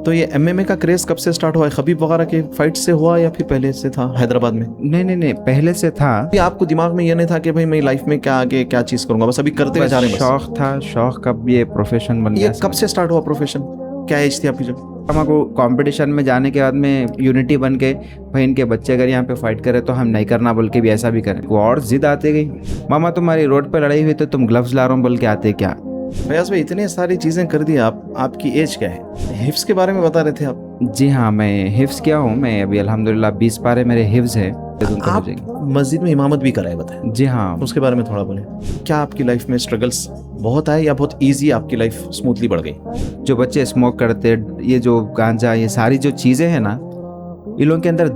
तो ये एमएमए का क्रेज कब से स्टार्ट हुआ है? खबीब वगैरह के फाइट से हुआ या फिर पहले से था हैदराबाद में? नहीं, पहले से था। कि आपको दिमाग में ये नहीं था कि भाई मैं लाइफ में क्या आगे क्या चीज़ करूंगा, बस अभी करते हुए जा रहे हैं? शौक था, शौक कब ये प्रोफेशन बन गया। ये कब से स्टार्ट हुआ प्रोफेशन? क्या एज थी आपकी जब? हमको कंपटीशन में जाने के बाद में यूनिटी बन के भाई इनके बच्चे अगर यहाँ पे फाइट करे तो हम नहीं करना बोल के भी ऐसा भी करें। वो और जिद आते गई, मामा तुम्हारी रोड पे लड़ाई हुई तो तुम ग्लव्स ला रहा हूँ बोल के आते क्या। फयाज भाई इतने सारी चीज़ें कर दी आप, आपकी एज क्या है? हिफ्स के बारे में बता रहे थे आप। जी हाँ, मैं हिफ्स किया हूँ। मैं अभी अल्हम्दुलिल्लाह 20 पारे मेरे हिफ्स है। आप मस्जिद में इमामत भी कराए, बताएं। जी हाँ, उसके बारे में थोड़ा बोलें। क्या आपकी लाइफ में स्ट्रगल्स बहुत आए या बहुत इजी आपकी लाइफ स्मूथली बढ़ गई? जो बच्चे स्मोक करते, ये जो गांजा, ये सारी जो चीज़ें हैं ना, इन लोगों के अंदर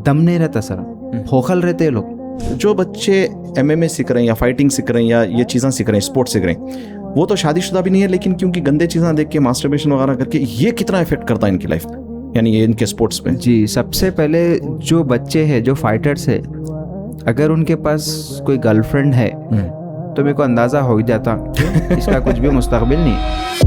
दम नहीं रहता सर, खोखल रहते हैं लोग। जो बच्चे एमएमए सीख रहे हैं या फाइटिंग सीख रहे हैं या ये चीज़ें सीख रहे हैं, स्पोर्ट्स सीख रहे हैं, वो तो शादीशुदा भी नहीं है, लेकिन क्योंकि गंदे चीज़ें देख के मास्टरबेशन वगैरह करके ये कितना इफेक्ट करता है इनकी लाइफ में, यानी ये इनके स्पोर्ट्स पे? जी, सबसे पहले जो बच्चे हैं, जो फाइटर्स है, अगर उनके पास कोई गर्लफ्रेंड है तो मेरे को अंदाज़ा हो ही जाता इसका कुछ भी मुस्तकबिल नहीं है।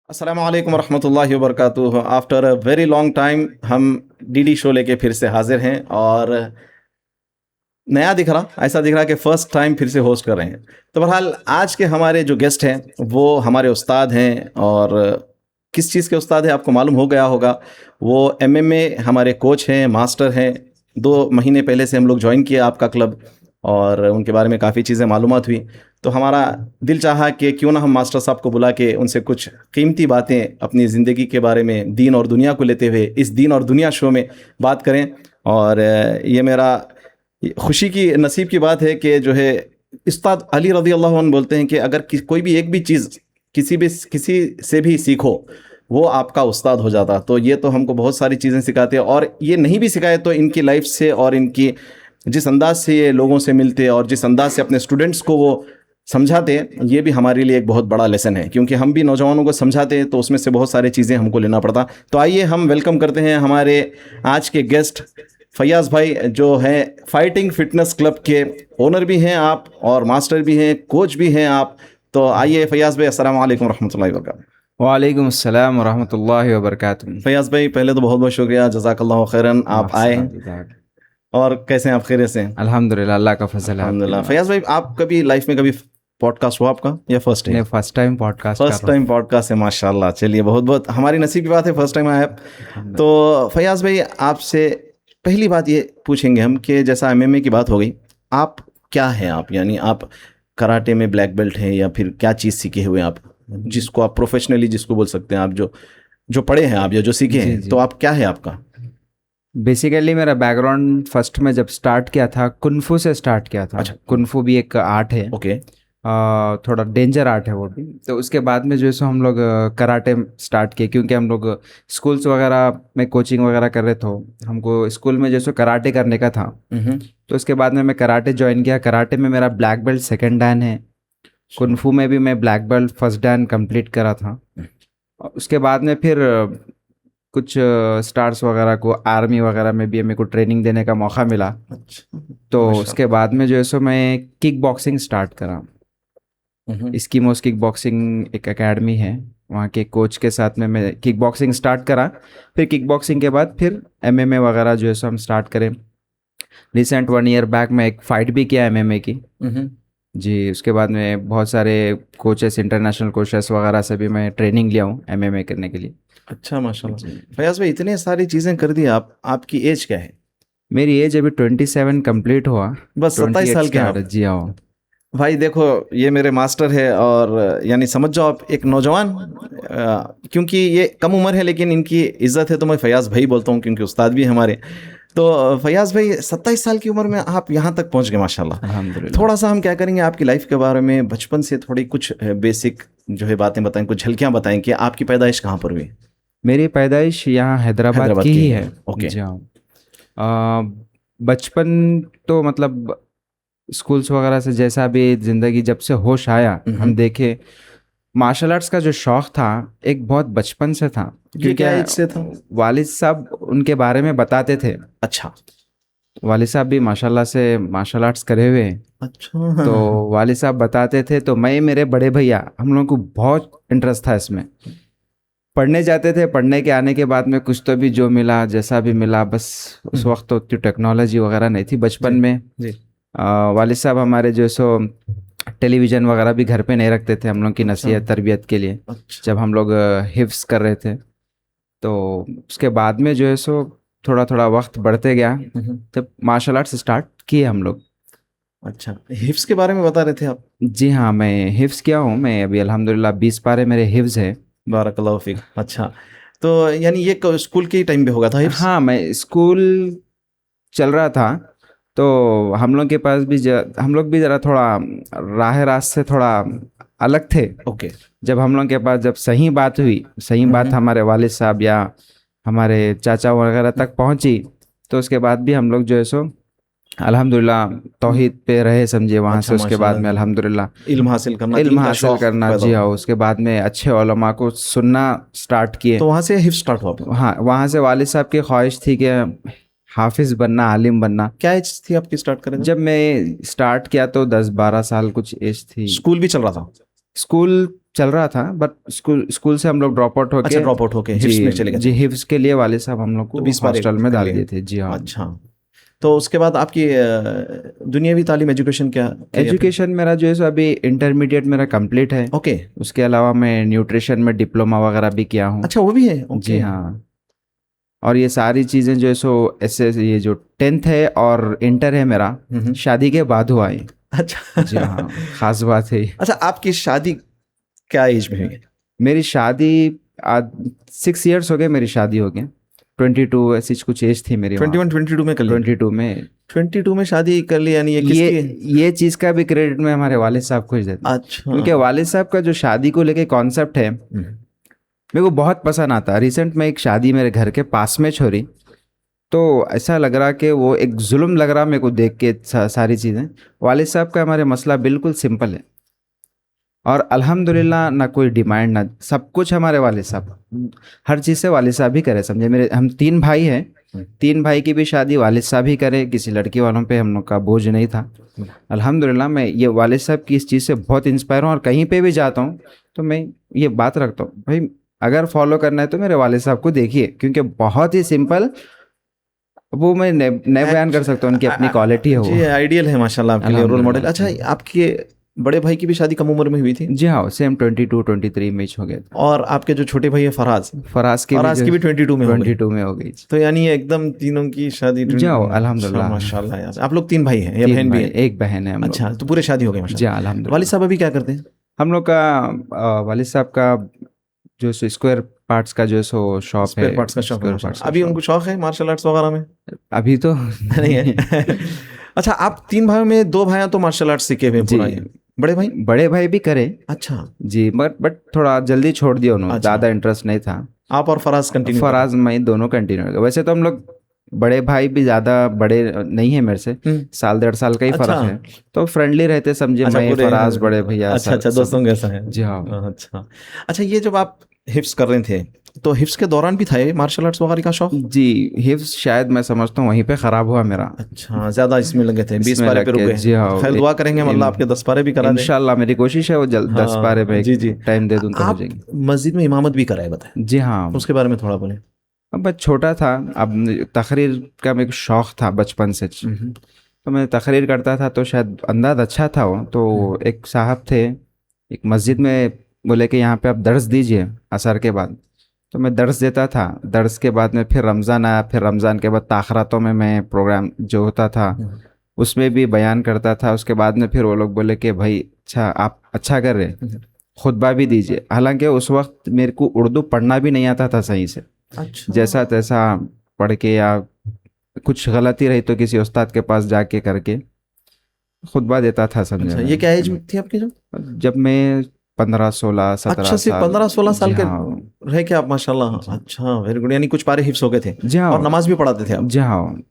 अस्सलामु अलैकुम वरहमतुल्लाहि वबरकातुहू। After a very long time हम डीडी शो लेके फिर से हाजिर हैं और नया दिख रहा, ऐसा दिख रहा कि फ़र्स्ट टाइम फिर से होस्ट कर रहे हैं। तो बहरहाल आज के हमारे जो गेस्ट हैं वो हमारे उस्ताद हैं, और किस चीज़ के उस्ताद हैं आपको मालूम हो गया होगा। वो एमएमए हमारे कोच हैं, मास्टर हैं। 2 महीने पहले से हम लोग ज्वाइन किए आपका क्लब और उनके बारे में काफ़ी चीज़ें मालूमात हुई, तो हमारा दिल चाहा कि क्यों ना हम मास्टर साहब को बुला के उनसे कुछ कीमती बातें अपनी ज़िंदगी के बारे में, दीन और दुनिया को लेते हुए इस दीन और दुनिया शो में बात करें। और ये मेरा खुशी की नसीब की बात है कि जो है उस्ताद अली रज़ी अल्लाह अन्हु बोलते हैं कि अगर कोई भी एक भी चीज़ किसी से भी सीखो वो आपका उस्ताद हो जाता। तो ये तो हमको बहुत सारी चीज़ें सिखाते हैं, और ये नहीं भी सिखाए तो इनकी लाइफ से और इनकी जिस अंदाज से ये लोगों से मिलते और जिस अंदाज से अपने स्टूडेंट्स को वो समझाते हैं, ये भी हमारे लिए एक बहुत बड़ा लेसन है, क्योंकि हम भी नौजवानों को समझाते हैं तो उसमें से बहुत सारी चीज़ें हमको लेना पड़ता। तो आइए हम वेलकम करते हैं हमारे आज के गेस्ट फयाज भाई, जो हैं फाइटिंग फिटनेस क्लब के ओनर भी हैं आप, और मास्टर भी हैं, कोच भी हैं आप। तो आइए फयाज भाई, अस्सलाम वालेकुम रहमतुल्लाहि व बरकातुहू। वालेकुम अस्सलाम व रहमतुल्लाहि व बरकातुहू। फयाज भाई पहले तो बहुत बहुत शुक्रिया, जज़ाकल्लाहु खैरन, आप आए। और कैसे हैं आप? खैरियत से? अल्हम्दुलिल्लाह, अल्लाह का फजल है। अल्हम्दुलिल्लाह। फयाज भाई आप कभी लाइफ में कभी पॉडकास्ट हुआ आपका या first time? First time podcast, first time podcast है, माशाल्लाह। चलिए, बहुत बहुत हमारी नसीब की बात है, फर्स्ट टाइम आए आप। तो फयाज भाई आपसे पहली बात ये पूछेंगे हम कि जैसा एमएमए की बात हो गई, आप क्या हैं? आप यानी आप कराटे में ब्लैक बेल्ट हैं या फिर क्या चीज़ सीखे हुए हैं आप, जिसको आप प्रोफेशनली जिसको बोल सकते हैं, आप जो पढ़े हैं आप या जो सीखे हैं, तो आप क्या है आपका? बेसिकली मेरा बैकग्राउंड फर्स्ट में जब स्टार्ट किया था कुन्फू से स्टार्ट किया था। अच्छा। कुन्फू भी एक आर्ट है। ओके। थोड़ा डेंजर आर्ट है वो भी। तो उसके बाद में जो है सो हम लोग कराटे स्टार्ट किए, क्योंकि हम लोग स्कूल्स वगैरह में कोचिंग वगैरह कर रहे थे, हमको स्कूल में जो है सो कराटे करने का था। तो उसके बाद में मैं कराटे ज्वाइन किया। कराटे में मेरा ब्लैक बेल्ट 2nd डैन है। कुन्फू में भी मैं black belt 1st Dan complete करा था। उसके बाद में फिर कुछ स्टार्स वगैरह को आर्मी वगैरह में भी मेरे को ट्रेनिंग देने का मौका मिला। तो उसके बाद में जो है सो मैं किक बॉक्सिंग स्टार्ट करा। इस्कीमोस किक बॉक्सिंग एक एकेडमी है, वहाँ के कोच के साथ में मैं किक बॉक्सिंग स्टार्ट करा। फिर किक बॉक्सिंग के बाद फिर एमएमए वगैरह जो है सो हम स्टार्ट करें। रिसेंट 1 ईयर बैक मैं एक फ़ाइट भी किया एमएमए की। जी, उसके बाद में बहुत सारे कोचेस, इंटरनेशनल कोचेस वगैरह से भी मैं ट्रेनिंग लिया हूँ एमएमए करने के लिए। अच्छा, माशाल्लाह। फयाज भाई इतने सारी चीज़ें कर दी आप, आपकी एज क्या है? मेरी एज अभी 27 कंप्लीट हुआ। बस 27 साल के आप? जी हाँ भाई देखो, ये मेरे मास्टर है, और यानी समझ जाओ आप एक नौजवान, क्योंकि ये कम उम्र है लेकिन इनकी इज़्ज़त है तो मैं फयाज भाई बोलता हूँ, क्योंकि उस्ताद भी हमारे। तो फयाज भाई 27 साल की उम्र में आप यहाँ तक पहुँच गए, माशाल्लाह। अल्हम्दुलिल्लाह। थोड़ा सा हम क्या करेंगे आपकी लाइफ के बारे में, बचपन से थोड़ी कुछ बेसिक जो है बातें बताएं, कुछ झलकियाँ बताएं कि आपकी पैदाइश कहाँ पर हुई? मेरी पैदाइश यहाँ हैदराबाद की ही है। ओके। जी हाँ। बचपन तो मतलब स्कूल्स वगैरह से जैसा भी ज़िंदगी, जब से होश आया हम देखे, मार्शल आर्ट्स का जो शौक़ था एक बहुत बचपन से था। ये क्या एज से था? वालिद साहब उनके बारे में बताते थे। अच्छा। वालिद साहब भी माशाल्लाह से मार्शल आर्ट्स करे हुए हैं। अच्छा। तो वालिद साहब बताते थे, तो मैं मेरे बड़े भैया हम लोगों को बहुत इंटरेस्ट था इसमें। पढ़ने जाते थे, पढ़ने के आने के बाद में कुछ तो भी जो मिला जैसा भी मिला, बस उस वक्त तो उतनी टेक्नोलॉजी वगैरह नहीं थी बचपन जी में। जी। वालिद साहब हमारे जो सो टेलीविज़न वगैरह भी घर पे नहीं रखते थे हम लोग की अच्छा नसीहत तरबियत के लिए, अच्छा। जब हम लोग हिफ्स कर रहे थे। तो उसके बाद में जो है सो थोड़ा थोड़ा वक्त बढ़ते गया, तब मार्शल आर्ट्स स्टार्ट किए हम लोग। अच्छा, हिप्स के बारे में बता रहे थे आप। जी हाँ, मैं हिफ्स किया हूँ। मैं अभी अल्हम्दुलिल्लाह 20 पारे मेरे हिफ्स है। बारकल्लाहु फीक। अच्छा, तो यानी ये स्कूल के टाइम पे होगा था हिप्स। हाँ, मैं स्कूल चल रहा था, तो हम लोग के पास भी हम लोग भी ज़रा थोड़ा राह रास्त से थोड़ा अलग थे। ओके। जब हम लोग के पास जब सही बात हुई, सही बात हमारे वालिद साहब या हमारे चाचा वगैरह तक पहुंची, तो उसके बाद भी हम लोग जो है सो अल्हम्दुलिल्लाह तौहीद पे रहे, समझे। वहाँ अच्छा से उसके बाद माशाल्लाह, में अल्हम्दुलिल्लाह इल्म हासिल करना, इल्म दीन का हासिल शौक करना। पैदा जी हाँ, हुआ। उसके बाद में अच्छे उलमा को सुनना स्टार्ट किए। तो वहाँ से हिप्स स्टार्ट हुआ आपका। हाँ, वहाँ से वालिद साहब की ख्वाहिश थी कि हाफिज़ बनना, आलिम बनना। क्या एज थी आपकी स्टार्ट करें? जब मैं स्टार्ट किया तो 10-12 साल कुछ एज थी। स्कूल भी चल रहा था? स्कूल चल रहा था, बट स्कूल से हम लोग ड्रॉप आउट अच्छा, होके ड्रॉप आउट होके जी हिप्स में चले गए जी थे। हिफ्स के लिए वालिद साहब हम लोग तो को 20 पारे हॉस्टल में कर डाल लिए। दिए थे। जी हाँ। अच्छा, तो उसके बाद आपकी दुनियावी तालीम एजुकेशन क्या किया फिर? एजुकेशन मेरा जो है सो अभी इंटरमीडिएट मेरा कंप्लीट है। ओके। उसके अलावा मैं न्यूट्रिशन में डिप्लोमा वगैरह भी किया हूँ। अच्छा, वो भी है। जी ओके। हाँ। और ये सारी चीज़ें जो है सो ऐसे, ये जो 10th है और इंटर है मेरा, शादी के बाद हुआ है। अच्छा। जी हाँ, ख़ास बात है। अच्छा, आपकी शादी क्या एज में हुई? मेरी शादी आज 6 इयर्स हो गए, मेरी शादी हो गई। 22 ऐसी कुछ एज थी मेरी वहाँ। 21 22 में कर ली? 22 में। 22 में शादी कर ली, यानी ये ये किसकी? ये चीज़ का भी क्रेडिट मैं हमारे वालिद साहब को ही देता हूँ, अच्छा। क्योंकि वालिद साहब का जो शादी को लेके कॉन्सेप्ट है मेरे को बहुत पसंद आता है। रिसेंट में एक शादी मेरे घर के पास में छोड़ी, तो ऐसा लग रहा कि वो एक जुल्म लग रहा मेरे को देख के सारी चीज़ें। वालिद साहब का हमारे मसला बिल्कुल सिंपल है, और अल्हम्दुलिल्लाह ना कोई डिमांड, ना सब कुछ हमारे वालिद साहब, हर चीज़ से वालिद साहब ही करे, समझे। मेरे हम 3 भाई हैं, 3 भाई की भी शादी वालिद साहब ही करे, किसी लड़की वालों पे हम लोग का बोझ नहीं था। अल्हम्दुलिल्लाह मैं ये वालिद साहब की इस चीज़ से बहुत इंस्पायर हूँ, और कहीं पे भी जाता हूँ तो मैं ये बात रखता हूँ, भाई अगर फॉलो करना है तो मेरे वालिद साहब को देखिए, क्योंकि बहुत ही सिंपल, वो मैं नए बयान कर सकता हूँ, उनकी अपनी क्वालिटी है वो। जी, आइडियल है माशाल्लाह आपके लिए रोल मॉडल। अच्छा, अल्हम्दुलिल्लाह। आपके बड़े भाई की भी शादी कम उम्र में हुई थी? जी हाँ, सेम 22-23 में हो गए थे। और आपके जो छोटे भाई है फराज, फराज की फराज की भी 22 में हो गई? 22 में हो गई। तो यानी ये एकदम तीनों की शादी जाओ, अच्छा, अल्हम्दुलिल्लाह। माशाल्लाह यार। आप लोग 3 भाई हैं या 3 बहन भी भाई, है? एक बहन है हम लोग। अच्छा, तो पूरे शादी हो गए जी माशाल्लाह। हाँ, वालिद अल्हम्दुलिल्लाह। साहब अभी क्या करते हैं? हम लोग का वालिद साहब का जो सो स्क्वायर पार्ट्स का जो सो शॉप है, स्पेयर पार्ट्स का शौक है स्क्वायर माशाल्लाह। पार्ट्स का अभी शॉप। उनको शौक है मार्शल आर्ट्स वगैरह में? अभी तो नहीं है। अच्छा, आप 3 भाइयों में 2 भाइयां तो मार्शल आर्ट्स सीखे हुए हैं जी। पूरा ये। बड़े भाई? बड़े भाई भी करे अच्छा। जी, बट थोड़ा जल्दी छोड़ दिया उन्होंने, अच्छा। ज़्यादा इंटरेस्ट नहीं था। आप और फराज कंटिन्यू? फराज मैं दोनों कंटिन्यू कर, वैसे तो हम लोग बड़े भाई भी ज़्यादा बड़े नहीं है मेरे से, 1-1.5 साल का ही अच्छा। फ़र्क है, तो फ्रेंडली रहते, समझे। अच्छा, मैं पूरे फराज बड़े भैया अच्छा अच्छा, दोस्तों कैसा है? जी हाँ। अच्छा। अच्छा, ये जब आप हिप्स कर रहे थे, तो हिप्स के दौरान भी था ये मार्शल आर्ट्स वगैरह का शौक? जी, हिफ्स शायद मैं समझता हूँ वहीं पे ख़राब हुआ मेरा। अच्छा, ज्यादा इसमें लगे थे, 20 इसमें पारे लग पे रुक के, गए। जी हाँ। खैर दुआ करेंगे अल्लाह आपके 10 पारे भी करा दे इंशाल्लाह मेरी कोशिश है वो जल्द 10 पारे में जी जी। टाइम दे दूँ तो हो आप जाएगी। मस्जिद में इमामत भी कराए, बताएं जी हाँ। उसके बारे में थोड़ा बोले। अब बस छोटा था, अब तकरीर का मेरे को शौक़ था बचपन से, तो मैं तकरीर करता था, तो शायद अंदाज अच्छा था वो। तो एक साहब थे एक मस्जिद में, बोले कि यहाँ पे आप दर्स दीजिए असर के बाद। तो मैं दर्स देता था, दर्स के बाद में फिर रमज़ान आया, फिर रमज़ान के बाद ताख़रातों में मैं प्रोग्राम जो होता था उसमें भी बयान करता था। उसके बाद में फिर वो लोग बोले कि भाई अच्छा, आप अच्छा कर रहे, खुतबा भी दीजिए। हालांकि उस वक्त मेरे को उर्दू पढ़ना भी नहीं आता था सही से, अच्छा। जैसा तैसा पढ़ के, या कुछ गलती रही तो किसी उस्ताद के पास जाके करके खुतबा देता था, समझे। अच्छा, ये क्या एज थी आपकी जब मैं 15-16-17 अच्छा, सिर्फ साल 15-16 साल जी के हाँ। रहे क्या आप? माशाल्लाह। अच्छा, वेरी गुड। यानी कुछ पारे हिफ्स हो गए थे जी हाँ। और नमाज भी पढ़ाते थे आप? जी हाँ।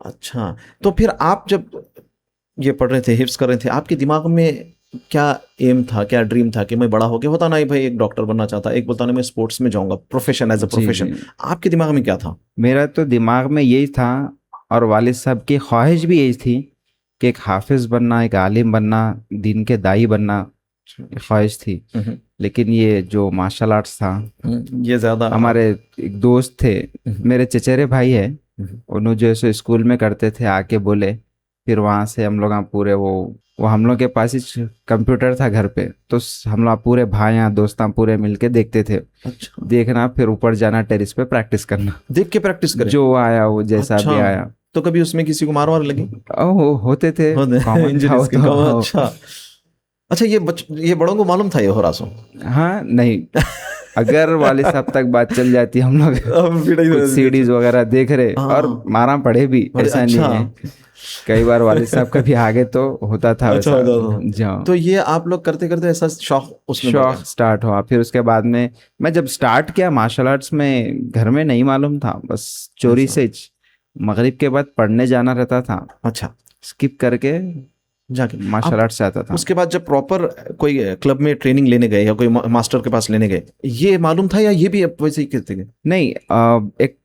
अच्छा, तो फिर आप जब ये पढ़ रहे थे, हिफ्स कर रहे थे, आपके दिमाग में क्या एम था, क्या ड्रीम था कि मैं बड़ा हो गया, होता ना भाई एक डॉक्टर बनना चाहता, एक बोलता ना मैं स्पोर्ट्स में जाऊंगा, प्रोफेशन एज अ प्रोफेशन। आपके दिमाग में क्या था? मेरा तो दिमाग में यही था, और वालिद साहब की ख्वाहिश भी यही थी कि एक हाफिज बनना, एक आलिम बनना, दीन के दाई बनना ख्वाहिश थी। लेकिन ये जो मार्शल आर्ट्स था, ये ज्यादा हमारे एक दोस्त थे, मेरे चचेरे भाई है, उन्होंने जो ऐसे स्कूल में करते थे, आके बोले। फिर वहाँ से हम लोग पूरे वो हम लोग के पास ही कंप्यूटर था घर पे, तो हम लोग पूरे भाइयाँ दोस्तां पूरे मिलके देखते थे। अच्छा, देखना, फिर ऊपर जाना टेरिस पे प्रैक्टिस करना, देख के प्रैक्टिस करें। जो आया वो जैसा भी अच्छा, आया। तो कभी उसमें किसी को मार वार लगी? होते थे, कॉमन था इंजरीज वो की तो। अच्छा। अच्छा, ये बड़ों को मालूम था ये हो रासो? हाँ नहीं, अगर वाले साहब तक बात चल जाती, हम लोग कुछ सीडीज वगैरह देख रहे और हाँ, मारा पड़े भी, ऐसा नहीं अच्छा। है। कई बार वाले साहब कभी आगे तो होता था अच्छा, वैसा। होता था। जाओ, तो ये आप लोग करते करते ऐसा शौक उसमें बढ़ शौक गया? स्टार्ट हुआ। फिर उसके बाद में मैं जब स्टार्ट किया मार्शल आर्ट्स में, घर में नहीं मालूम था, बस चोरी अच्छा। से मगरिब के बाद पढ़ने जाना रहता था, अच्छा, स्किप करके जाके मार्शल आप आर्ट्स से आता था। उसके बाद जब प्रॉपर कोई क्लब में ट्रेनिंग लेने गए या कोई मास्टर के पास लेने गए, ये मालूम था या ये भी आप वैसे ही करते गए? नहीं, एक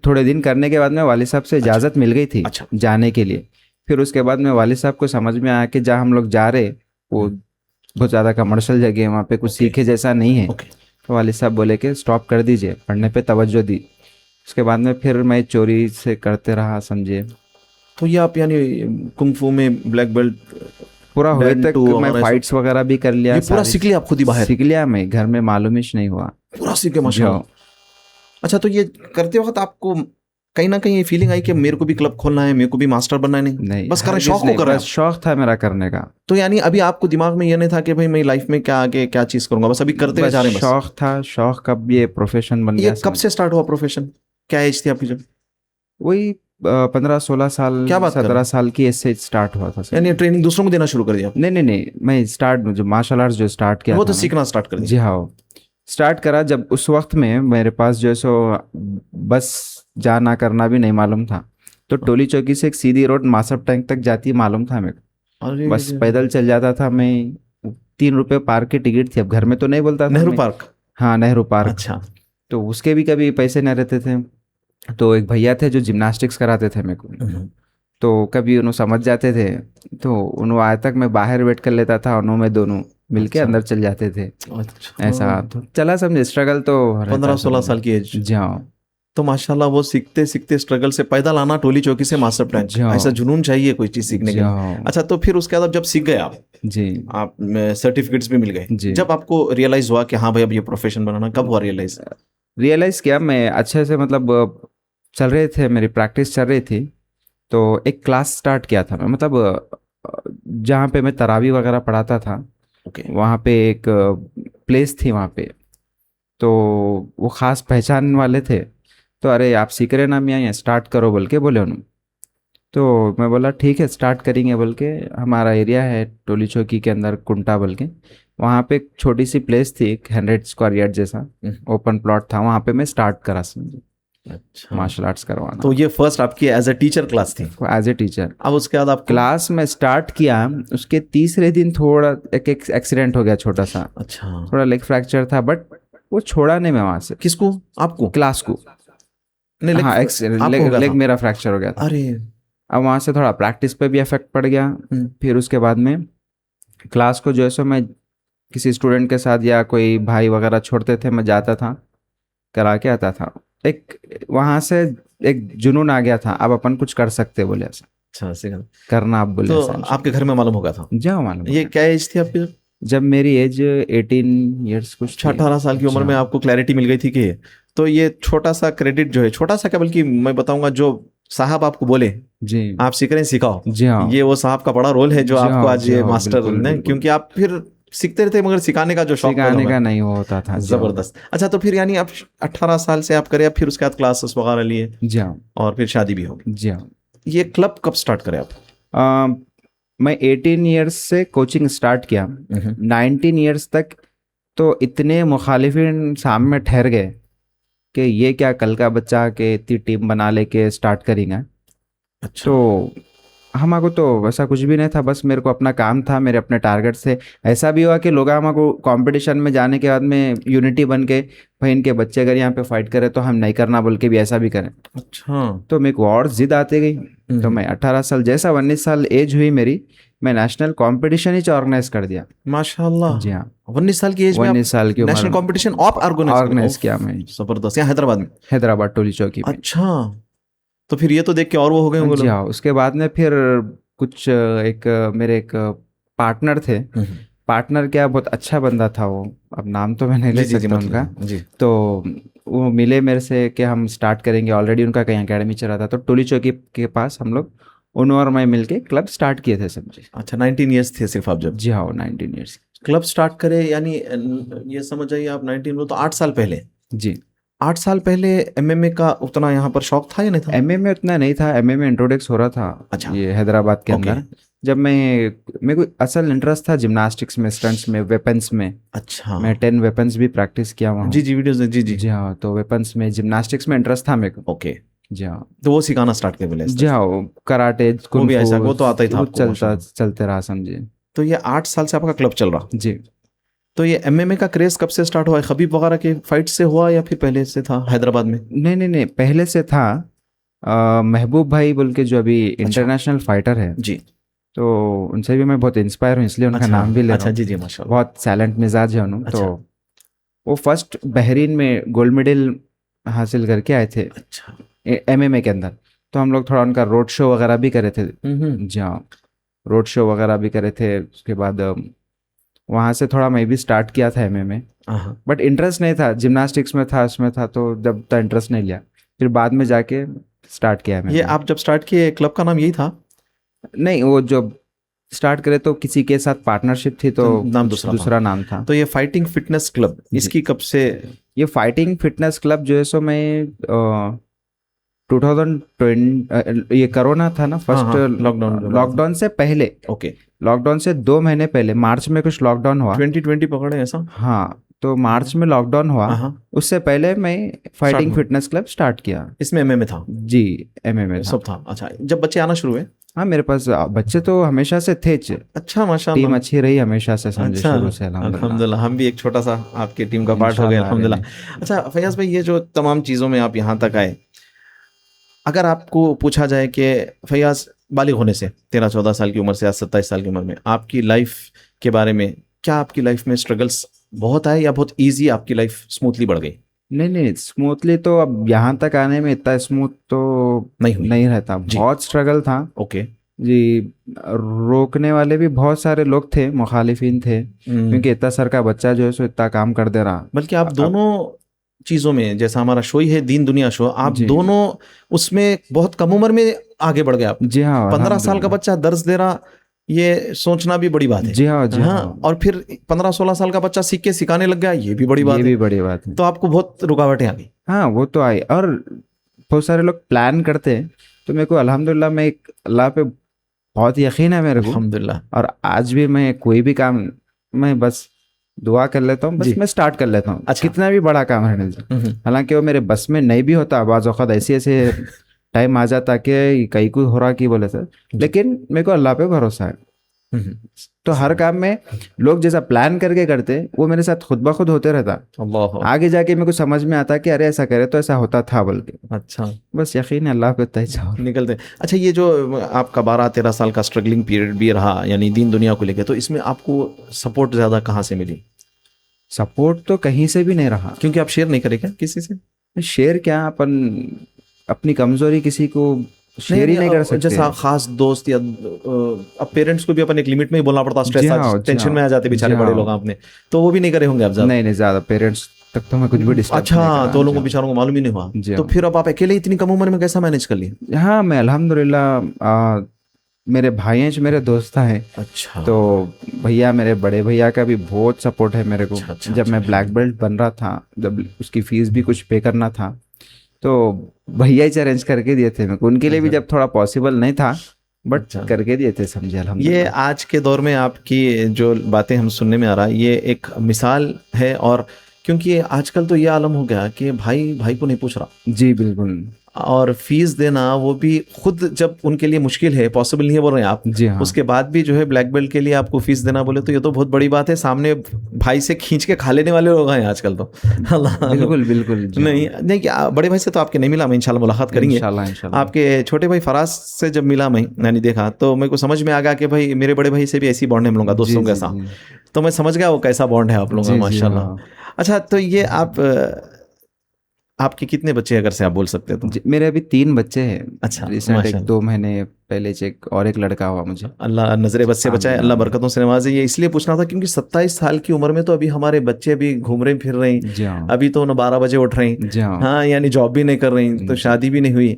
थोड़े दिन करने के बाद में वालिद साहब से इजाज़त मिल गई थी अच्छा। जाने के लिए। फिर उसके बाद में वालिद साहब को समझ में आया कि जहाँ हम लोग जा रहे वो बहुत ज़्यादा कमर्शियल जगह है, वहाँ पे कुछ सीखे जैसा नहीं है। ओके। तो वालिद साहब बोले कि स्टॉप कर दीजिए, पढ़ने पे तवज्जो दी। उसके बाद में फिर मैं चोरी से करते रहा, समझिए। तो ये आप यानी कुंग-फू में ब्लैक बेल्ट पूरा हुए Dan तक to मैं और फाइट्स वगैरह भी कर लिया। ये पूरा सारी सीख लिया आप खुद ही बाहर? सीख लिया, मैं घर में मालूम ही नहीं हुआ। पूरा सीख गए माशाल्लाह। अच्छा, तो ये करते वक्त आपको कहीं ना कहीं ये फीलिंग आई कि मेरे को भी क्लब खोलना है, मेरे को भी मास्टर बनना है? नहीं, बस कर रहे, शौक को कर रहे हैं। बस शौक था मेरा करने का। तो यानी अभी आपको दिमाग में ये नहीं था कि भाई मैं लाइफ में क्या आगे क्या चीज करूंगा, बस अभी करते हुए बस जा रहे हैं? बस शौक था, शौक कब ये प्रोफेशन बन ये गया कब से स्टार्ट हुआ प्रोफेशन? क्या एज थी आपकी जब? वही 15-16 साल, क्या बात कर रहे 17 हैं? साल की एज से स्टार्ट हुआ था सर। यानी ट्रेनिंग दूसरों को देना शुरू कर दिया? नहीं नहीं नहीं, मैं स्टार्ट जो मार्शल आर्ट्स जो स्टार्ट किया वो था तो मैं, सीखना स्टार्ट कर जी दिया? हाँ, स्टार्ट करा जब उस वक्त में मेरे पास जो है सो बस जाना करना भी नहीं मालूम था। तो टोली चौकी से एक सीधी रोड मासब टैंक तक जाती मालूम था मेरे को। अरे बस पैदल चल जाता था मैं। 3 रुपये पार्क की टिकट थी, अब घर में तो नहीं बोलता था नेहरू मैं। पार्क? हाँ, नेहरू पार्क। अच्छा। तो उसके भी कभी पैसे न रहते थे, तो एक भैया थे जो जिम्नास्टिक्स कराते थे मेरे को। तो कभी उन्होंने समझ जाते थे, तो उन्होंने आए तक मैं बाहर वेट कर लेता था, उन्होंने में दोनों मिलके अच्छा। अंदर चल जाते थे। अच्छा, ऐसा तो चला, समझे, स्ट्रगल तो 15-16 साल की एज। जाओ तो माशाल्लाह वो सीखते सीखते स्ट्रगल से पैदल आना टोली चौकी से मास्टर टैंक, जाओ ऐसा जुनून चाहिए कोई चीज सीखने के लिए। जाओ। अच्छा, तो फिर उसके बाद जब सीख गए जी आप सर्टिफिकेट्स भी मिल गए, जी। जब आपको रियलाइज हुआ कि हाँ भाई अब ये प्रोफेशन बनाना, कब हुआ रियलाइज? रियलाइज़ किया मैं अच्छे से, मतलब चल रहे थे, मेरी प्रैक्टिस चल रही थी। तो एक क्लास स्टार्ट किया था मैं, मतलब जहाँ पे मैं तरावी वगैरह पढ़ाता था, ओके। वहाँ पे एक प्लेस थी वहाँ पे। तो वो ख़ास पहचान वाले थे, तो अरे आप सीख रहे ना मियाँ, यहाँ स्टार्ट करो बोल के बोले उन्होंने। तो मैं बोला ठीक है स्टार्ट करेंगे बोल के। हमारा एरिया है टोली चौकी के अंदर कुंटा बोल के, वहाँ पे एक छोटी सी प्लेस थी, 100 स्क्वायर यार्ड जैसा ओपन प्लॉट था, वहाँ पे मैं स्टार्ट करा समझे अच्छा, मार्शल आर्ट्स करवाना। तो ये फर्स्ट आपकी एज अ टीचर क्लास थी? As a teacher. अब उसके बाद आपको? क्लास में स्टार्ट किया, उसके तीसरे दिन थोड़ा एक एक्सीडेंट हो गया छोटा सा, अच्छा। थोड़ा लेग फ्रैक्चर था, बट वो छोड़ा नहीं मैं वहाँ से। किसको? आपको? क्लास को। नहीं, हाँ, आपको हो गया लेग था? मेरा फ्रैक्चर हो गया था। अरे। अब वहाँ से थोड़ा प्रैक्टिस पे भी इफेक्ट पड़ गया। फिर उसके बाद में क्लास को जो है सो मैं किसी स्टूडेंट के साथ या कोई भाई वगैरह छोड़ते थे, मैं जाता था, करा के आता था। एक वहाँ से एक जुनून आ गया था, अब अपन कुछ कर सकते बोले, ऐसा अच्छा, सीखा करना आप बोले तो ऐसा। आपके घर में मालूम होगा था? जाओ मालूम। ये क्या एज थी आपकी? जब मेरी एज 18 ईयर्स कुछ थी। 18 साल की उम्र में आपको क्लैरिटी मिल गई थी कि तो ये छोटा सा क्रेडिट जो है, छोटा सा क्या बल्कि मैं बताऊंगा, जो साहब आपको बोले जी आप सीख रहे हैं सिखाओ, जी हाँ, ये वो साहब का बड़ा रोल है जो जी आपको हाँ, आज जी ये हाँ, मास्टर बिल्कुल, ने, बिल्कुल। क्योंकि आप फिर सीखते रहते मगर सिखाने का जो शौक सिखाने पैदा का हुआ। नहीं होता था। जी हाँ, जबरदस्त। अच्छा, तो फिर यानी आप 18 साल से आप करे, अब फिर उसके बाद क्लासेस वगैरह लिए जी हाँ, और फिर शादी भी होगी। जी हाँ। ये क्लब कब स्टार्ट करे आप? मैं 18 ईयर्स से कोचिंग स्टार्ट किया। 19 ईयर्स तक तो इतने मुखालिफिन सामने ठहर गए कि ये क्या कल का बच्चा के इतनी टीम बना लेके स्टार्ट करेंगे। अच्छा। तो हमको तो वैसा कुछ भी नहीं था, बस मेरे को अपना काम था, मेरे अपने टारगेट से। ऐसा भी हुआ कि लोग हमको कंपटीशन में जाने के बाद में यूनिटी बन के, भाई इनके बच्चे अगर यहाँ पे फाइट करे तो हम नहीं करना बोल के भी ऐसा भी करें। अच्छा। तो मेरे को और जिद आती गई। तो मैं 18 साल, जैसा 19 साल एज हुई मेरी, मैं नेशनल कंपटीशन ही ऑर्गेनाइज कर दिया। माशाल्लाह। जी हाँ, 19 साल की एज में 19 साल की उम्र नेशनल में कंपटीशन आप ऑर्गेनाइज किया मैं, जबरदस्त, यहाँ हैदराबाद में? हैदराबाद टोली चौकी में। अच्छा, तो फिर ये तो देख के और वो हो गए होंगे जी लोग। हाँ, उसके बाद में फिर कुछ मेरे एक पार्टनर थे। पार्टनर क्या, बहुत अच्छा बंदा था वो, अब नाम तो मैं नहीं ले जी जी जी, सकता मत उनका। लीजिए। जी। तो वो मिले मेरे से कि हम स्टार्ट करेंगे, ऑलरेडी उनका कहीं एकेडमी चल रहा था, तो टोली चौकी के पास हम लोग उन और मैं मिलके क्लब स्टार्ट किए थे समझे। अच्छा, 19 ईयर्स थे सिर्फ आप जब जी हाँ, 19 ईयर्स। क्लब स्टार्ट करे, यानी ये समझ जाइए आप 19 में, तो 8 साल पहले। जी, 8 साल पहले एमएमए का उतना यहाँ पर शौक था या नहीं था? एमए उतना नहीं था, एमए में इंट्रोडक्स हो रहा था। अच्छा। ये हैदराबाद के ओके। अंदर, जब मेरे को असल इंटरेस्ट था जिम्नास्टिक्स में, स्टंट्स में, वेपन्स में। अच्छा। मैं 10 वेपन्स भी प्रैक्टिस किया वहाँ। जी जी, वीडियोस, जी जी। जी हाँ, तो वेपन्स में, जिम्नास्टिक्स में इंटरेस्ट था मेरे को। ओके, जी हाँ। तो वो सिखाना स्टार्ट कर बोले? जी हाँ, वो कराटे, वो भी ऐसा, वो तो आता ही था वो आपको, माशाल्लाह। चलते रहा समझे। तो ये 8 साल से आपका क्लब चल रहा। जी, तो ये एमएमए का क्रेज कब से स्टार्ट हुआ है? खबीब वगैरह के फाइट से हुआ या फिर पहले से था हैदराबाद में? नहीं, पहले से था। महबूब भाई बोल के जो अभी इंटरनेशनल फाइटर है, जी। तो उनसे भी मैं बहुत इंस्पायर हूँ, इसलिए उनका नाम भी ले रहा अच्छा, हूँ। जी जी, माशाल्लाह। बहुत साइलेंट मिजाज है उन्होंने। अच्छा। तो वो फर्स्ट बहरीन में गोल्ड मेडल हासिल करके आए थे अच्छा। एमएमए के अंदर। तो हम लोग थोड़ा उनका रोड शो वगैरह भी करे थे। जी हाँ, रोड शो वगैरह भी करे थे। उसके बाद वहाँ से थोड़ा मैं भी स्टार्ट किया था एमएमए, हाँ। बट इंटरेस्ट नहीं था, जिम्नास्टिक्स में था, उसमें था, तो जब तक इंटरेस्ट नहीं लिया, फिर बाद में जाके स्टार्ट किया ये मैंने। आप जब स्टार्ट किए क्लब का नाम यही था? नहीं, वो जब स्टार्ट करे तो किसी के साथ पार्टनरशिप थी, तो नाम कुछ दूसरा दूसरा नाम था। तो ये फाइटिंग फिटनेस क्लब, इसकी कब से? ये फाइटिंग फिटनेस क्लब जो है सो मैं 2020, ये कोरोना था ना फर्स्ट, लॉकडाउन से पहले, ओके, लॉकडाउन से 2 महीने पहले, मार्च में कुछ लॉकडाउन हुआ। 2020 पकड़े ऐसा? हाँ, तो मार्च में लॉकडाउन हुआ, उससे पहले मैं फाइटिंग फिटनेस क्लब स्टार्ट किया। इसमें एमएमए था? जी, एमएमए सब था। अच्छा, जब बच्चे आना शुरू हुए? हाँ, मेरे पास बच्चे तो हमेशा से थे। अच्छा, माशाल्लाह। टीम अच्छी रही हमेशा से समझे, अच्छा, शुरू से अल्हम्दुलिल्लाह। हम भी एक छोटा सा आपकी टीम का पार्ट हो गए, अल्हम्दुलिल्लाह। अच्छा फैयाज भाई, ये जो तमाम चीज़ों में आप यहाँ तक आए, अगर आपको पूछा जाए कि फैयाज बालिग होने से 13-14 साल की उम्र से आज 27 साल की उम्र में आपकी लाइफ के बारे में, क्या आपकी लाइफ में स्ट्रगल्स बहुत आए या बहुत इजी आपकी लाइफ स्मूथली बढ़ गई? नहीं, स्मूथली तो अब यहाँ तक आने में इतना स्मूथ तो नहीं रहता, बहुत स्ट्रगल था। ओके जी, रोकने वाले भी बहुत सारे लोग थे, मुखालिफिन थे, क्योंकि इतना सर का बच्चा जो है सो इतना काम कर दे रहा। बल्कि आप दोनों चीज़ों में, जैसा हमारा शो ही है दीन दुनिया शो, आप दोनों उसमें बहुत कम उम्र में आगे बढ़ गए आप। जी हाँ, 15 साल का बच्चा दर्ज दे रहा, ये सोचना भी बड़ी बात है। जी हाँ, जी हाँ। और फिर 15-16 साल का बच्चा सीख के सिखाने लग गया, ये भी बड़ी बात है। ये भी बड़ी बात है। तो आपको बहुत रुकावटें आ गई? हाँ, वो तो आई, और बहुत सारे लोग प्लान करते हैं, तो मेरे को अल्हम्दुलिल्लाह, मैं अल्लाह पे बहुत यकीन है मेरे को, अल्हम्दुलिल्लाह। और आज भी मैं कोई भी काम, मैं बस दुआ कर लेता हूँ, बस मैं स्टार्ट कर लेता हूँ। अच्छा। कितना भी बड़ा काम रहने से, हालांकि वो मेरे बस में नहीं भी होता, बाज़ औक़ात ऐसे टाइम आ जाता कि कहीं को हो रहा कि बोले सर, लेकिन मेरे को अल्लाह पे भरोसा है। तो हर काम में लोग जैसा प्लान करके करते, वो मेरे साथ खुद ब खुद होते रहता। आगे जाके मेरे को समझ में आता कि अरे ऐसा करे तो ऐसा होता था बोल के। अच्छा, बस यकीन है अल्लाह पे तय निकलते। अच्छा, ये जो आपका 12-13 साल का स्ट्रगलिंग पीरियड भी रहा, यानी दीन दुनिया को लेकर, तो इसमें आपको सपोर्ट ज़्यादा कहाँ से मिली? सपोर्ट तो कहीं से भी नहीं रहा, क्योंकि आप शेयर नहीं करे क्या किसी से? शेयर क्या, अपन अपनी कमजोरी किसी को शेयर ही नहीं कर सकते। जैसा खास दोस्त या अब पेरेंट्स को भी अपन एक लिमिट में ही बोलना पड़ता, स्ट्रेस टेंशन में आ जाते बेचारे बड़े लोग आपने, तो वो भी नहीं करे होंगे आप ज़्यादा? नहीं, ज़्यादा पेरेंट्स तक तो मैं कुछ भी डिस्टर्ब। अच्छा, तो लोगों बेचारों को मालूम ही नहीं हुआ। तो फिर अब आप अकेले इतनी कम उम्र में कैसा मैनेज कर लिए? हाँ, मैं अल्हम्दुलिल्लाह, मेरे भाई हैं जो मेरे दोस्त हैं। अच्छा। तो भैया, मेरे बड़े भैया का भी बहुत सपोर्ट है मेरे को। जब मैं ब्लैक बेल्ट बन रहा था, जब उसकी फीस भी कुछ पे करना था, तो भैया ही अरेंज करके दिए थे मेरे को, उनके लिए भी जब थोड़ा पॉसिबल नहीं था, बट करके दिए थे समझे, अल्हम्दुलिल्लाह। ये आज के दौर में आपकी जो बातें हम सुनने में आ रहा है, ये एक मिसाल है। और क्योंकि आजकल तो ये आलम हो गया कि भाई भाई को नहीं पूछ रहा। जी बिल्कुल। और फीस देना वो भी खुद जब उनके लिए मुश्किल है, पॉसिबल नहीं है बोल रहे हैं आप, जी हाँ। उसके बाद भी जो है ब्लैक बेल्ट के लिए आपको फीस देना बोले तो ये तो बहुत बड़ी बात है। सामने भाई से खींच के खा लेने वाले लोग हैं आजकल तो। अल्लाह बिल्कुल बिल्कुल जी हाँ। नहीं नहीं क्या, बड़े भाई से तो आपके नहीं मिला मैं, इंशाल्लाह मुलाकात करेंगे। इंशाल्लाह इंशाल्लाह। आपके छोटे भाई फराज से जब मिला मैंने देखा तो मेरे को समझ में आ गया कि भाई मेरे बड़े भाई से भी ऐसी बॉन्ड है हम लोगों का, जी दोस्तों जी के साथ। जी तो मैं समझ गया वो कैसा बॉन्ड है आप लोगों का, जी जी माशाल्लाह। हाँ। अच्छा, तो ये आपके कितने बच्चे अगर से आप बोल सकते हैं तो? जी, मेरे अभी 3 बच्चे हैं। अच्छा, रिसेंट एक माशाल्लाह। 2 महीने पहले चेक और एक लड़का हुआ मुझे। अल्लाह नजरे बद से बचाए, आमीन अल्लाह आमीन। बरकतों से नवाजे। ये इसलिए पूछना था क्योंकि 27 साल की उम्र में तो अभी हमारे बच्चे भी घूम रहे फिर रहे हैं, जी हाँ। अभी तो 12 बजे उठ रहे हैं। जी हाँ। हाँ, यानी जॉब भी नहीं कर रही, तो जी। शादी भी नहीं हुई।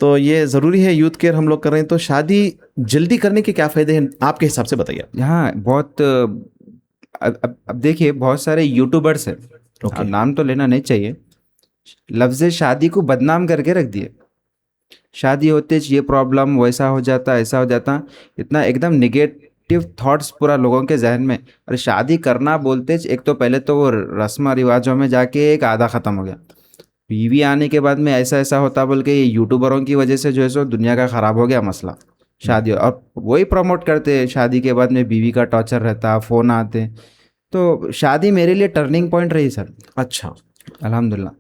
तो ये ज़रूरी है, यूथ केयर हम लोग कर रहे हैं, तो शादी जल्दी करने के क्या फ़ायदे हैं आपके हिसाब से, बताइए। हाँ बहुत अब देखिए बहुत सारे यूट्यूबर्स हैं, ओके। अब नाम तो लेना नहीं चाहिए, लफ्ज़ शादी को बदनाम करके रख दिए। शादी होते ही ये प्रॉब्लम, वैसा हो जाता, ऐसा हो जाता, इतना एकदम निगेटिव थॉट्स पूरा लोगों के जहन में। और शादी करना बोलते एक तो पहले तो वो रस्म रिवाजों में जाके एक आधा ख़त्म हो गया, बीवी आने के बाद में ऐसा ऐसा होता बोल के ये यूट्यूबरों की वजह से जो है सो दुनिया का ख़राब हो गया मसला शादी। और वही प्रमोट करते हैं, शादी के बाद में बीवी का टॉर्चर रहता, फ़ोन आते। तो शादी मेरे लिए टर्निंग पॉइंट रही सर, अच्छा। अल्हम्दुलिल्लाह।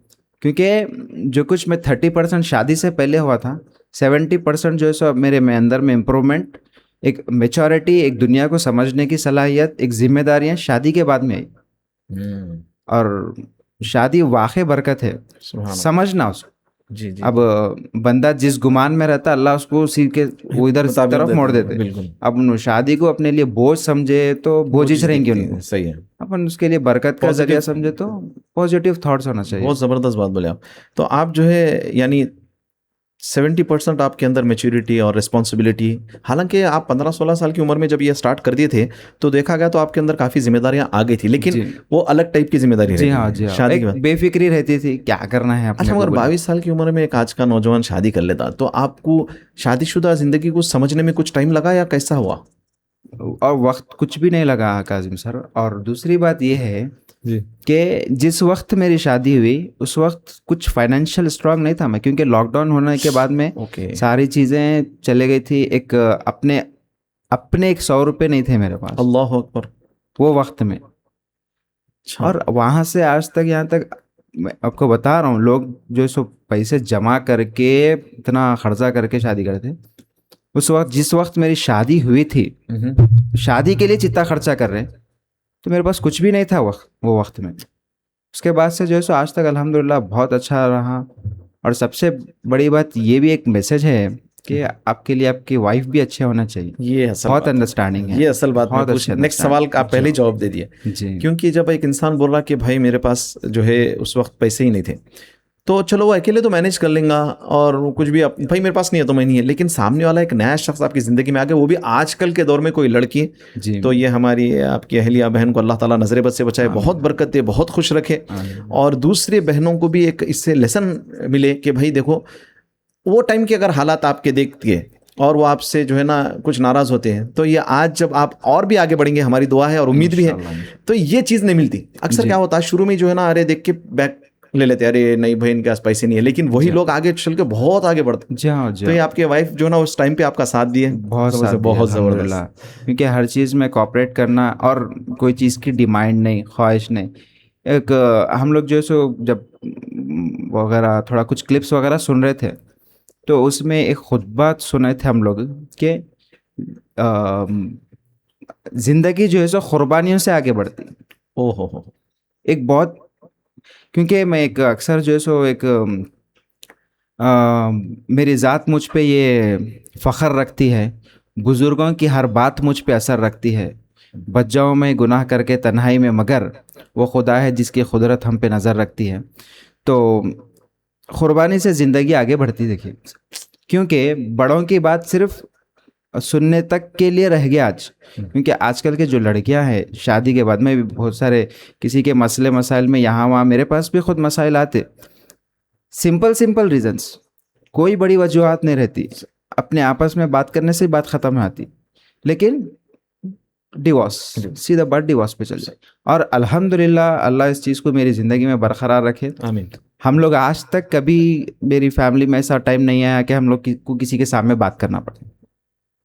क्योंकि जो कुछ मैं 30% शादी से पहले हुआ था, 70% जो है सो अब मेरे में अंदर में इम्प्रूवमेंट, एक मेच्योरिटी, एक दुनिया को समझने की सलाहियत, एक जिम्मेदारियाँ शादी के बाद में आई। और शादी वाकई बरकत है, सुभान अल्लाह। समझना उसको। जी जी। अब बंदा जिस गुमान में रहता, अल्लाह उसको उसी के वो इधर मुताबिक तरफ मोड़ देते हैं, देते। बिल्कुल। अब उन शादी को अपने लिए बोझ समझे तो वो बोझ चीज़ रहेंगे दिखती है, उनको, सही है। अपन उसके लिए बरकत का पॉजिटिव, जरिया समझे तो पॉजिटिव थॉट्स होना चाहिए। बहुत ज़बरदस्त बात बोले आप। तो आप जो है यानी 70% आपके अंदर मेच्योरिटी और रिस्पॉन्सिबिलिटी, हालांकि आप 15-16 साल की उम्र में जब ये स्टार्ट कर दिए थे तो देखा गया तो आपके अंदर काफ़ी जिम्मेदारियां आ गई थी, लेकिन जी वो अलग टाइप की जिम्मेदारी जी रहती हाँ है जी हाँ, शादी के एक बाद। बेफिक्री रहती थी, क्या करना है अपने अच्छा, को मगर बोले। 22 साल की उम्र में एक आज का नौजवान शादी कर लेता, तो आपको शादीशुदा ज़िंदगी को समझने में कुछ टाइम लगा या कैसा हुआ? और वक्त कुछ भी नहीं लगा काजिम सर। और दूसरी बात यह है जी। कि जिस वक्त मेरी शादी हुई उस वक्त कुछ फाइनेंशियल स्ट्रांग नहीं था मैं, क्योंकि लॉकडाउन होने के बाद में ओके। सारी चीज़ें चले गई थी। एक अपने अपने एक 100 रुपये नहीं थे मेरे पास अल्लाह अकबर। वो वक्त में। अच्छा। और वहाँ से आज तक यहाँ तक मैं आपको बता रहा हूँ, लोग जो सो पैसे जमा करके इतना खर्चा करके शादी करते, उस वक्त जिस वक्त मेरी शादी हुई थी, शादी के लिए जितना खर्चा कर रहे हैं, तो मेरे पास कुछ भी नहीं था वो वक्त में। उसके बाद से जो है सो आज तक अल्हम्दुलिल्लाह बहुत अच्छा रहा। और सबसे बड़ी बात ये भी एक मैसेज है कि आपके लिए आपकी वाइफ भी अच्छे होना चाहिए, ये असल बहुत बात है। अंडरस्टैंडिंग है, ये असल बात मैं बहुत पूछ, अच्छे नेक्स्ट सवाल का आप पहले ही जवाब दे दिए। जी क्योंकि जब एक इंसान बोल रहा कि भाई मेरे पास जो है उस वक्त पैसे ही नहीं थे, तो चलो वो अकेले तो मैनेज कर लेगा और वो कुछ भी भाई मेरे पास नहीं है तो मैं नहीं है, लेकिन सामने वाला एक नया शख्स आपकी ज़िंदगी में आ गया, वो भी आजकल के दौर में कोई लड़की, जी। तो ये हमारी आपकी अहलिया बहन को अल्लाह ताला नजरे बद से बचाए, बहुत बरकत दे, बहुत खुश रखे। और दूसरी बहनों को भी एक इससे लेसन मिले कि भाई देखो, वो टाइम के अगर हालात आपके देखती है और वो आपसे जो है ना कुछ नाराज़ होते हैं, तो ये आज जब आप और भी आगे बढ़ेंगे, हमारी दुआ है और उम्मीद भी है, तो ये चीज़ नहीं मिलती। अक्सर क्या होता है शुरू में जो है ना, अरे देख के बैक ले लेते, अरे नहीं भाई इनके पास पैसे नहीं है, लेकिन वही लोग आगे चल के बहुत आगे बढ़ते। जी हाँ जी तो ये हाँ, आपके वाइफ जो है ना उस टाइम पे आपका साथ दिए, बहुत साथ दिया, बहुत अल्हम्दुलिल्लाह। ज़बरदस्त। क्योंकि हर चीज़ में कॉपरेट करना और कोई चीज़ की डिमांड नहीं, ख्वाहिश नहीं। एक हम लोग जो है सो जब वगैरह थोड़ा कुछ क्लिप्स वगैरह सुन रहे थे, तो उसमें एक खुतबा सुने थे हम लोग कि ज़िंदगी जो है सो कुर्बानियों से आगे बढ़ती। ओ हो। एक बहुत, क्योंकि मैं एक अक्सर जो है सो एक मेरी ज़ात मुझ पे ये फ़ख्र रखती है, बुज़ुर्गों की हर बात मुझ पे असर रखती है। बच जाऊँ मैं गुनाह करके तन्हाई में, मगर वो खुदा है जिसकी कुदरत हम पे नज़र रखती है। तो कुर्बानी से ज़िंदगी आगे बढ़ती देखिए, क्योंकि बड़ों की बात सिर्फ सुनने तक के लिए रह गया आज। क्योंकि आजकल के जो लड़कियां हैं शादी के बाद में भी बहुत सारे किसी के मसले मसाइल में यहाँ वहाँ, मेरे पास भी खुद मसाइल आते, सिंपल रीजंस, कोई बड़ी वजूहात नहीं रहती, अपने आपस में बात करने से बात ख़त्म हो आती, लेकिन डिवोर्स, सीधा बात डिवोर्स पे चल जाए। और अल्हम्दुलिल्लाह अल्लाह इस चीज़ को मेरी ज़िंदगी में बरकरार रखे। आमीन। हम लोग आज तक कभी, मेरी फैमिली में ऐसा टाइम नहीं आया कि हम लोग को किसी के सामने बात करना पड़े।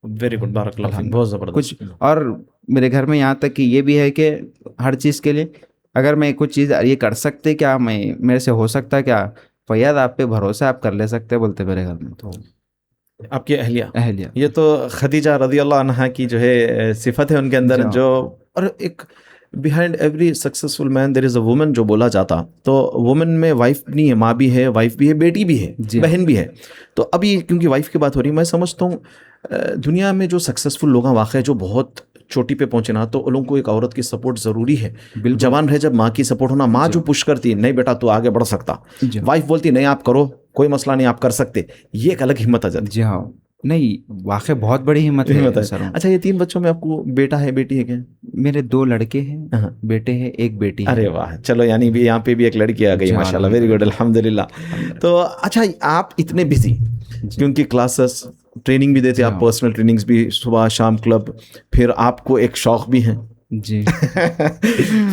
वेरी गुड, बारकल्लाह फीक, बहुत ज़बरदस्त। कुछ और मेरे घर में यहाँ तक कि ये भी है कि हर चीज़ के लिए अगर मैं कुछ चीज़ ये कर सकते क्या, मैं मेरे से हो सकता क्या, फैयाद आप पे भरोसा, आप कर ले सकते बोलते मेरे घर में। तो आपकी अहलिया, अहलिया, ये तो खदीजा रज़ी अल्लाह अन्हा की जो है सिफत है उनके अंदर, जो और एक behind every successful man there is a woman जो बोला जाता, तो वुमन में वाइफ नहीं है, माँ भी है, वाइफ भी है, बेटी भी है, बहन भी है। तो अभी क्योंकि वाइफ की बात हो रही है, मैं समझता हूँ दुनिया में जो सक्सेसफुल लोग हैं वाकई जो बहुत चोटी पे पहुंचे ना, तो उन लोगों को एक औरत की सपोर्ट ज़रूरी है। जवान रहे जब माँ की सपोर्ट होना, माँ जो पुश करती है, नहीं बेटा तू आगे बढ़ सकता, वाइफ बोलती नहीं आप करो, कोई मसला नहीं, आप कर सकते, ये एक अलग हिम्मत आ जाती है। जी हाँ, नहीं वाकई बहुत बड़ी हिम्मत है सर। अच्छा, ये 3 बच्चों में आपको बेटा है बेटी है क्या? मेरे 2 लड़के हैं, बेटे हैं, एक बेटी है। अरे वाह, चलो यानी भी यहाँ पे भी एक लड़की आ गई, माशाल्लाह, वेरी गुड, अल्हम्दुलिल्लाह। तो अच्छा, आप इतने बिजी, क्योंकि क्लासेस, ट्रेनिंग भी देते आप, पर्सनल ट्रेनिंग्स भी, सुबह शाम क्लब, फिर आपको एक शौक भी है जी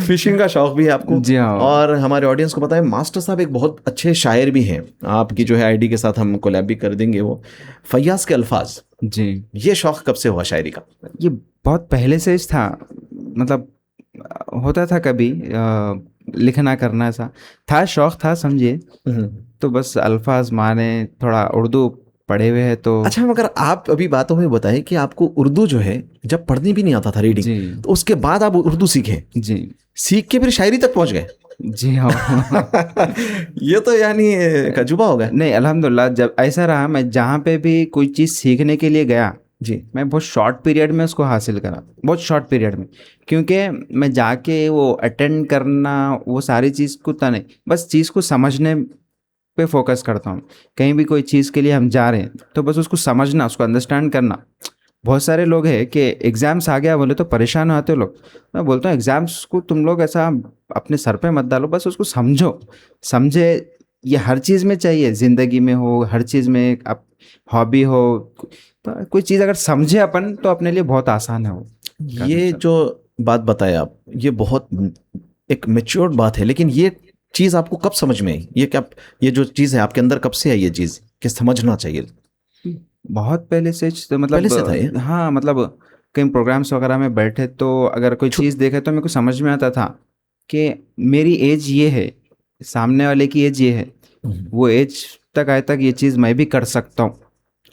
फिशिंग का शौक भी है आपको। जी हाँ। और हमारे ऑडियंस को पता है मास्टर साहब एक बहुत अच्छे शायर भी हैं, आपकी जो है आईडी के साथ हम कोलैब भी कर देंगे, वो फैयाज के अल्फाज। जी, ये शौक कब से हुआ शायरी का? ये बहुत पहले से ही था, मतलब होता था कभी लिखना करना, ऐसा था, शौक था समझिए। तो बस अल्फाज माने, थोड़ा उर्दू पढ़े हुए हैं तो। अच्छा, मगर आप अभी बातों में बताएं कि आपको उर्दू जो है जब पढ़ने भी नहीं आता था, रीडिंग, तो उसके बाद आप उर्दू सीखे, जी, सीख के फिर शायरी तक पहुंच गए। जी हाँ ये तो यानी कजुबा हो गया। नहीं, अल्हम्दुलिल्लाह, जब ऐसा रहा, मैं जहाँ पे भी कोई चीज़ सीखने के लिए गया जी, मैं बहुत शॉर्ट पीरियड में उसको हासिल करा, बहुत शॉर्ट पीरियड में, क्योंकि मैं जाके वो अटेंड करना, वो सारी चीज़ को नहीं, बस चीज़ को समझने पे फोकस करता हूँ। कहीं भी कोई चीज़ के लिए हम जा रहे हैं तो बस उसको समझना, उसको अंडरस्टैंड करना। बहुत सारे लोग हैं कि एग्ज़ाम्स आ गया बोले तो परेशान होते लोग। मैं बोलता हूँ एग्ज़ाम्स को तुम लोग ऐसा अपने सर पे मत डालो, बस उसको समझो, समझे। ये हर चीज़ में चाहिए, ज़िंदगी में हो, हर चीज़ में, आप हॉबी हो, तो कोई चीज़ अगर समझे अपन तो अपने लिए बहुत आसान है वो। ये जो बात बताए आप, ये बहुत एक मैच्योर्ड बात है, लेकिन ये चीज़ आपको कब समझ में आई? ये क्या, ये जो चीज़ है आपके अंदर कब से आई ये चीज़ कि समझना चाहिए? बहुत पहले से, तो मतलब पहले से था ये? हाँ, मतलब कहीं प्रोग्राम्स वगैरह में बैठे तो अगर कोई चीज़ देखे तो मेरे को समझ में आता था कि मेरी एज ये है, सामने वाले की एज ये है, वो एज तक आए तक ये चीज़ मैं भी कर सकता हूँ।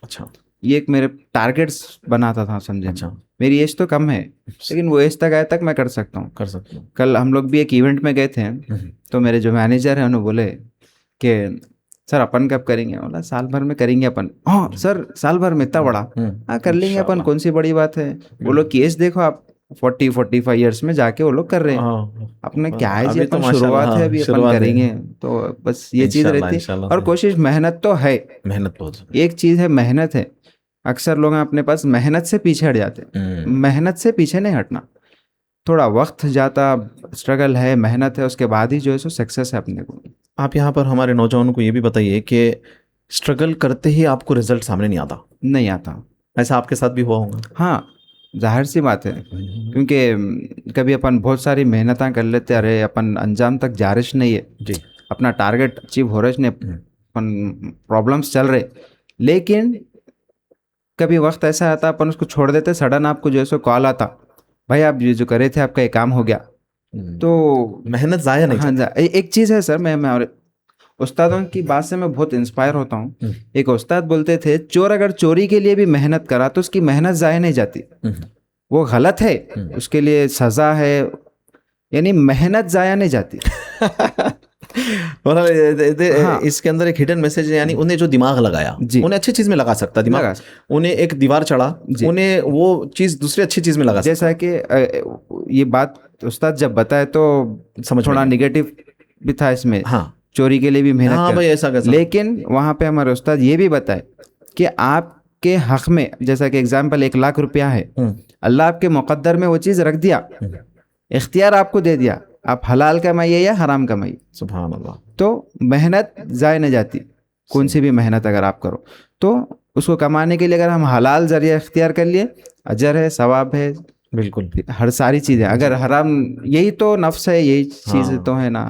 अच्छा, ये एक मेरे टारगेट्स बनाता था, समझे। अच्छा, मेरी एज तो कम है लेकिन वो एज तक आए तक मैं कर सकता हूँ, कर सकते हो। कल हम लोग भी एक इवेंट में गए थे, तो मेरे जो मैनेजर हैं उन्होंने बोले कि सर अपन कब करेंगे? बोला साल भर में करेंगे अपन। हाँ सर, साल भर में इतना बड़ा? हाँ कर लेंगे अपन, कौन सी बड़ी बात है। वो लोग केस देखो आप, 40-45 ईयर्स में जाके वो लोग कर रहे हैं, अपने क्या है जी, अपन शुरुआत है, अभी अपन करेंगे। तो बस ये चीज़ रहती है, और कोशिश, मेहनत तो है, मेहनत बहुत, एक चीज़ है, मेहनत है। अक्सर लोग अपने पास मेहनत से पीछे हट जाते हैं, मेहनत से पीछे नहीं हटना, थोड़ा वक्त जाता, स्ट्रगल है, मेहनत है, उसके बाद ही जो है सो सक्सेस है अपने को। आप यहाँ पर हमारे नौजवानों को ये भी बताइए कि स्ट्रगल करते ही आपको रिजल्ट सामने नहीं आता? नहीं आता। ऐसा आपके साथ भी हुआ होगा? हाँ, जाहिर सी बात है, क्योंकि कभी अपन बहुत सारी मेहनतें कर लेते, अरे अपन अंजाम तक जा रहे नहीं है जी, अपना टारगेट अचीव हो रहे नहीं, अपन प्रॉब्लम्स चल रहे, लेकिन कभी वक्त ऐसा आता अपन उसको छोड़ देते, सडन आपको जो है सो कॉल आता, भाई आप जो करे थे आपका ये काम हो गया, तो मेहनत ज़ाया नहीं। हाँ, एक चीज़ है सर, मैं और उस्तादों की बात से मैं बहुत इंस्पायर होता हूँ। एक उस्ताद बोलते थे, चोर अगर चोरी के लिए भी मेहनत करा तो उसकी मेहनत ज़ाया नहीं जाती, वो गलत है, उसके लिए सज़ा है, यानी मेहनत ज़ाया नहीं जाती। हाँ, इसके अंदर एक हिडन मैसेज है, यानी उन्हें जो दिमाग लगाया, उन्हें अच्छी चीज़ में लगा सकता दिमाग, उन्हें एक दीवार चढ़ा, उन्हें वो चीज़ दूसरी अच्छी चीज़ में लगा सकता। जैसा कि ये बात उस्ताद जब बताए तो समझ, थोड़ा निगेटिव भी था इसमें। हाँ, चोरी के लिए भी मेहनत, हाँ भाई ऐसा कैसा, लेकिन वहाँ पे हमारे उस्ताद ये भी बताए कि आपके हक में, जैसा कि एग्जाम्पल 1 लाख रुपया है, अल्लाह आपके मुकद्दर में वो चीज़ रख दिया, इख्तियार आपको दे दिया, आप हलाल कमाइए या हराम कमाइए, सुभान अल्लाह, तो मेहनत ज़ाया नहीं जाती। कौन सी भी मेहनत अगर आप करो तो उसको कमाने के लिए अगर हम हलाल जरिया इख्तियार कर लिए, अजर है, सवाब है, बिल्कुल हर सारी चीज़ें। अगर हराम, यही तो नफ्स है, यही चीज़ तो है ना।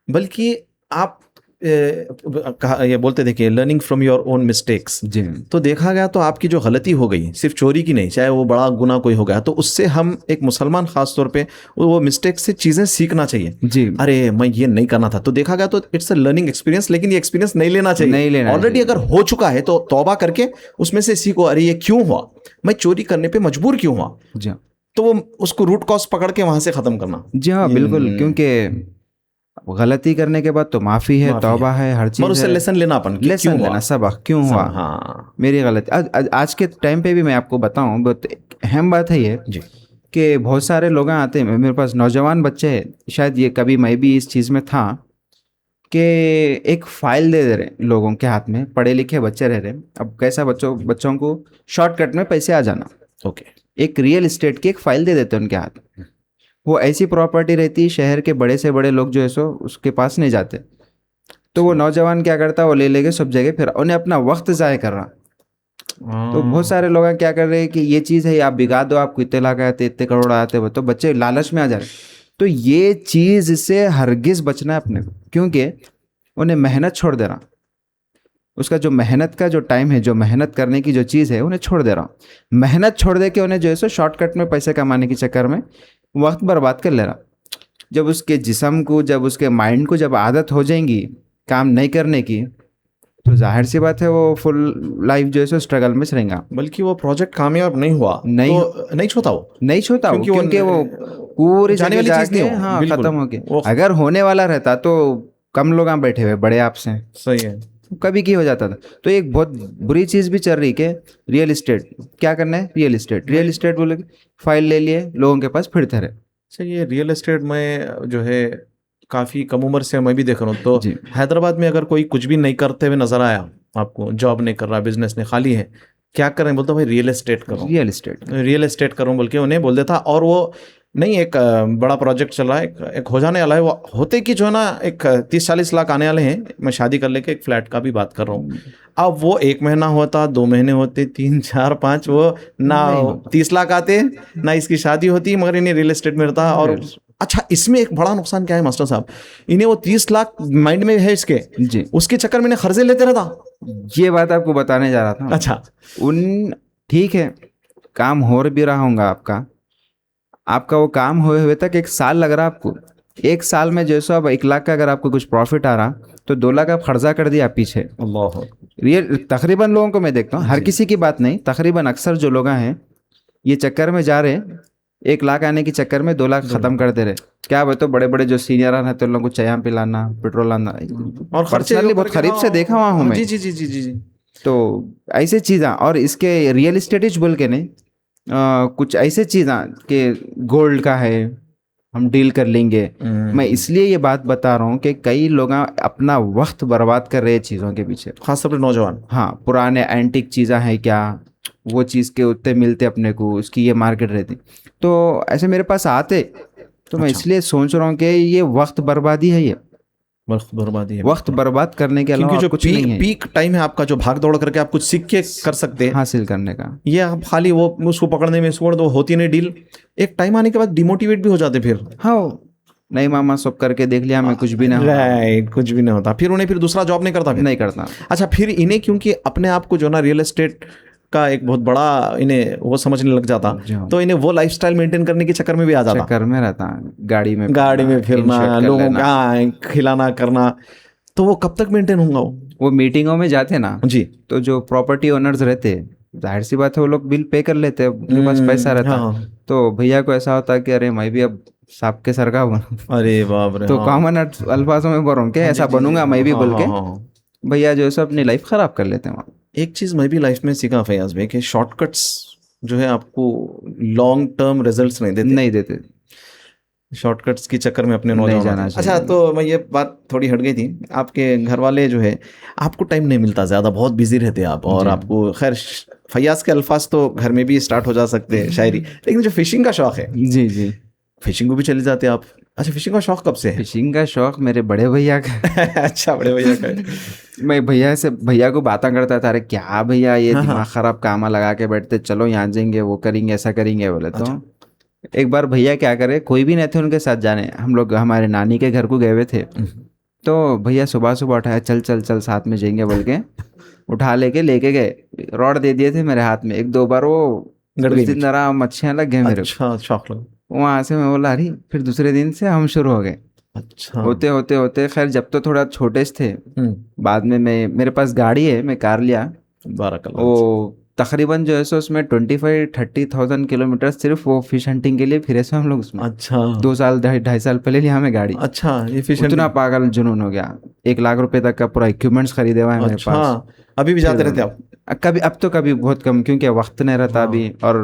बल्कि आप ये बोलते देखिए learning from your own mistakes, जी तो देखा गया तो आपकी जो गलती हो गई सिर्फ चोरी की नहीं, चाहे वो बड़ा गुनाह कोई हो गया, तो उससे हम एक मुसलमान खास तौर पे वो मिस्टेक से चीज़ें सीखना चाहिए। जी अरे मैं ये नहीं करना था, तो देखा गया तो इट्स अ लर्निंग एक्सपीरियंस, लेकिन ये एक्सपीरियंस नहीं लेना चाहिए। नहीं लेना ऑलरेडी चाहिए। अगर हो चुका है तो तौबा करके उसमें से सीखो, अरे ये क्यों हुआ, मैं चोरी करने पे मजबूर क्यों हुआ, जी हाँ। तो वो उसको रूट कॉज पकड़ के वहां से खत्म करना। जी हाँ बिल्कुल, क्योंकि गलती करने के बाद तो माफ़ी है, माफी है, तौबा है, हर मगर चीज़ उससे है। लेसन लेना अपन कि लेसन क्यों लेना, हुआ। सबक क्यों हुआ, हाँ मेरी गलती। आज के टाइम पे भी मैं आपको बताऊं, बहुत अहम बात है ये जी कि बहुत सारे लोग आते हैं मेरे पास, नौजवान बच्चे हैं, शायद ये कभी मैं भी इस चीज़ में था, कि एक फ़ाइल दे रहे हैं लोगों के हाथ में, पढ़े लिखे बच्चे रह रहे हैं। अब कैसा, बच्चों को शॉर्टकट में पैसे आ जाना, ओके एक रियल इस्टेट की एक फ़ाइल दे देते हैं उनके हाथ में। वो ऐसी प्रॉपर्टी रहती है, शहर के बड़े से बड़े लोग जो है सो उसके पास नहीं जाते। तो वो नौजवान क्या करता है, वो ले लेके सब जगह फिर उन्हें अपना वक्त ज़ाय कर रहा। तो बहुत सारे लोग क्या कर रहे हैं कि ये चीज़ है, आप बिगा दो, आपको इतने लाख आते, इतने करोड़ आते, वो तो बच्चे लालच में आ जा रहे। तो ये चीज़ से हरगिज़ बचना है अपने को, क्योंकि उन्हें मेहनत छोड़ दे रहा, उसका जो मेहनत का जो टाइम है, जो मेहनत करने की जो चीज़ है, उन्हें छोड़ दे रहा हूँ। मेहनत छोड़ दे के उन्हें जो है सो शॉर्टकट में पैसे कमाने के चक्कर में वक्त बर्बाद कर ले रहा। जब उसके जिस्म को, जब उसके माइंड को जब आदत हो जाएंगी काम नहीं करने की, तो जाहिर सी बात है वो फुल लाइफ जो है सो स्ट्रगल में रहेगा। बल्कि वो प्रोजेक्ट कामयाब नहीं हुआ नहीं तो नहीं छोता वो, नहीं छोता वो, क्योंकि वो पूरी जाने जगह वाली चीज नहीं जाके हो, हाँ बिल्कुल खत्म हो गया। वो अगर होने वाला रहता तो कम लोग यहाँ बैठे हुए बड़े आपसे सही है। कभी की हो जाता था। तो एक बहुत बुरी चीज़ भी चल रही कि रियल इस्टेट क्या करना है, रियल इस्टेट बोले फाइल ले लिए लोगों के पास फिरते रहे। अच्छा, ये रियल एस्टेट में जो है काफ़ी कम उम्र से मैं भी देख रहा हूँ, तो जी हैदराबाद में अगर कोई कुछ भी नहीं करते हुए नजर आया आपको, जॉब नहीं कर रहा, बिजनेस नहीं, खाली है, क्या करें, बोलता भाई रियल एस्टेट करो, रियल एस्टेट करूँ बोल के उन्हें बोल देता। और वो नहीं, एक बड़ा प्रोजेक्ट चल रहा है, एक हो जाने वाला है, वो होते कि जो है ना एक 30-40 लाख आने वाले हैं, मैं शादी कर लेके एक फ्लैट का भी बात कर रहा हूँ। अब वो 1 महीना होता, 2 महीने होते, 3, 4, 5, वो ना नहीं होता। 30 लाख आते ना इसकी शादी होती, मगर इन्हें रियल एस्टेट में रहता। और अच्छा, इसमें एक बड़ा नुकसान क्या है मास्टर साहब, इन्हें वो 30 लाख माइंड में है इसके, जी उसके चक्कर में इन्हें कर्जे लेते रहता। ये बात आपको बताने जा रहा था। अच्छा उन ठीक है, काम हो भी रहा होगा आपका वो काम हुए हुए तक 1 साल लग रहा आपको। 1 साल में जैसे अब 1 लाख का अगर आपको कुछ प्रॉफिट आ रहा, तो 2 लाख आप खर्चा कर दिया पीछे। अल्लाह, रियल तकरीबन लोगों को मैं देखता हूँ, हर किसी की बात नहीं, तकरीबन अक्सर जो लोग हैं ये चक्कर में जा रहे, 1 लाख आने के चक्कर में 2 लाख खत्म कर दे रहे। क्या बताओ, बड़े बड़े जो सीनियर हैं तो उन लोगों को चाय पिलाना, पेट्रोल लाना, और पर्सनली बहुत करीब से देखा हुआ हूँ मैं। जी जी जी जी जी जी। तो ऐसे चीज़ें, और इसके रियल इस्टेट बोल के नहीं, कुछ ऐसे चीज़ें कि गोल्ड का है हम डील कर लेंगे। मैं इसलिए ये बात बता रहा हूँ कि कई लोग अपना वक्त बर्बाद कर रहे हैं चीज़ों के पीछे, खास तौर पर नौजवान। हाँ, पुराने एंटिक चीज़ें हैं क्या, वो चीज़ के उत्ते मिलते अपने को, उसकी ये मार्केट रहती, तो ऐसे मेरे पास आते। तो मैं इसलिए सोच रहा हूँ कि ये वक्त बर्बादी है, ये वक्त बर्बादी है, वक्त बर्बाद करने के क्योंकि अलावा जो कुछ नहीं है। पीक टाइम है आपका, जो भाग दौड़ करके आप कुछ सीख के कर सकते हैं हासिल करने का, ये आप खाली वो उसको पकड़ने में छोड़ दो, होती नहीं डील, एक टाइम आने के बाद डिमोटिवेट भी हो जाते फिर। हाँ नहीं मामा सब करके देख लिया, मैं कुछ भी नहीं राइट, कुछ भी नहीं होता, फिर उन्हें फिर दूसरा जॉब नहीं करता, फिर नहीं करता। अच्छा, फिर इन्हें क्योंकि अपने आप को जो ना रियल एस्टेट का एक बहुत बड़ा इन्हें वो समझने लग जाता, तो इन्हें वो लाइफस्टाइल मेंटेन करने के चक्कर में भी आ जाता, चक्कर में रहता, गाड़ी में फिरना, लोगों का खिलाना करना, तो वो कब तक मेंटेन होगा। वो मीटिंगों में जाते ना जी, तो जो प्रॉपर्टी ओनर्स रहते, जाहिर सी बात है वो लोग बिल पे कर लेते हैं, उनके पास पैसा रहता। हाँ। तो भैया को ऐसा होता कि अरे मैं भी अब सांप के सर का बनूं, अरे बाप रे, तो कॉमन अल्फाजों में बोलूं कि ऐसा बनूंगा मैं भी, बोल के भैया जो है अपनी लाइफ खराब कर लेते हैं। एक चीज़ मैं भी लाइफ में सीखा फैयाज भाई, कि शॉर्टकट्स जो है आपको लॉन्ग टर्म रिजल्ट्स नहीं देते। शॉर्टकट्स के चक्कर में अपने नहीं जाना चाहिए। अच्छा, तो मैं ये बात थोड़ी हट गई थी, आपके घर वाले जो है आपको टाइम नहीं मिलता ज़्यादा, बहुत बिजी रहते आप, और आपको खैर फैयाज के अल्फाज तो घर में भी स्टार्ट हो जा सकते हैं शायरी, लेकिन जो फिशिंग का शौक है, जी जी, फिशिंग को भी चले जाते आप। अच्छा, फिशिंग का शौक कब से है? फिशिंग का शौक मेरे बड़े भैया का अच्छा, बड़े भैया का। मैं भैया को बातें करता था, अरे क्या भैया ये दिमाग खराब कामा लगा के बैठते, चलो यहाँ जाएंगे, वो करेंगे, ऐसा करेंगे बोले। तो एक बार भैया क्या करे, कोई भी नहीं थे उनके साथ जाने, हम लोग हमारे नानी के घर को गए हुए थे। तो भैया सुबह सुबह उठाया, चल चल चल साथ में जाएंगे बोल के उठा लेके गए। रॉड दे दिए थे मेरे हाथ में, एक दो बार वो गड़ उस गई दिन मिर्च। जरा मच्छियाँ लग गए मेरे को। अच्छा, शौक लगा। वहां से मैं बोला अरे, फिर दूसरे दिन से हम शुरू हो गए। अच्छा। होते होते होते खैर जब तो थोड़ा छोटे से थे, बाद में मेरे पास गाड़ी है, मैं कार लिया। बारकल्लाह। वो तकरीबन जो है सो उसमें 25-30,000 किलोमीटर सिर्फ वो फिश हंटिंग के लिए फिरे से हम लोग उसमें। अच्छा 2 साल 2.5 साल पहले लिया हमें गाड़ी। अच्छा, ये फिश उतना हंटिंग। पागल जुनून हो गया, 1 लाख रुपए तक का पूरा इक्विपमेंट्स खरीदे हुआ है मेरे अच्छा, पास। अभी भी फिर जाते रहते आप? कभी, अब तो कभी बहुत कम, क्योंकि वक्त नहीं रहता हाँ, अभी। और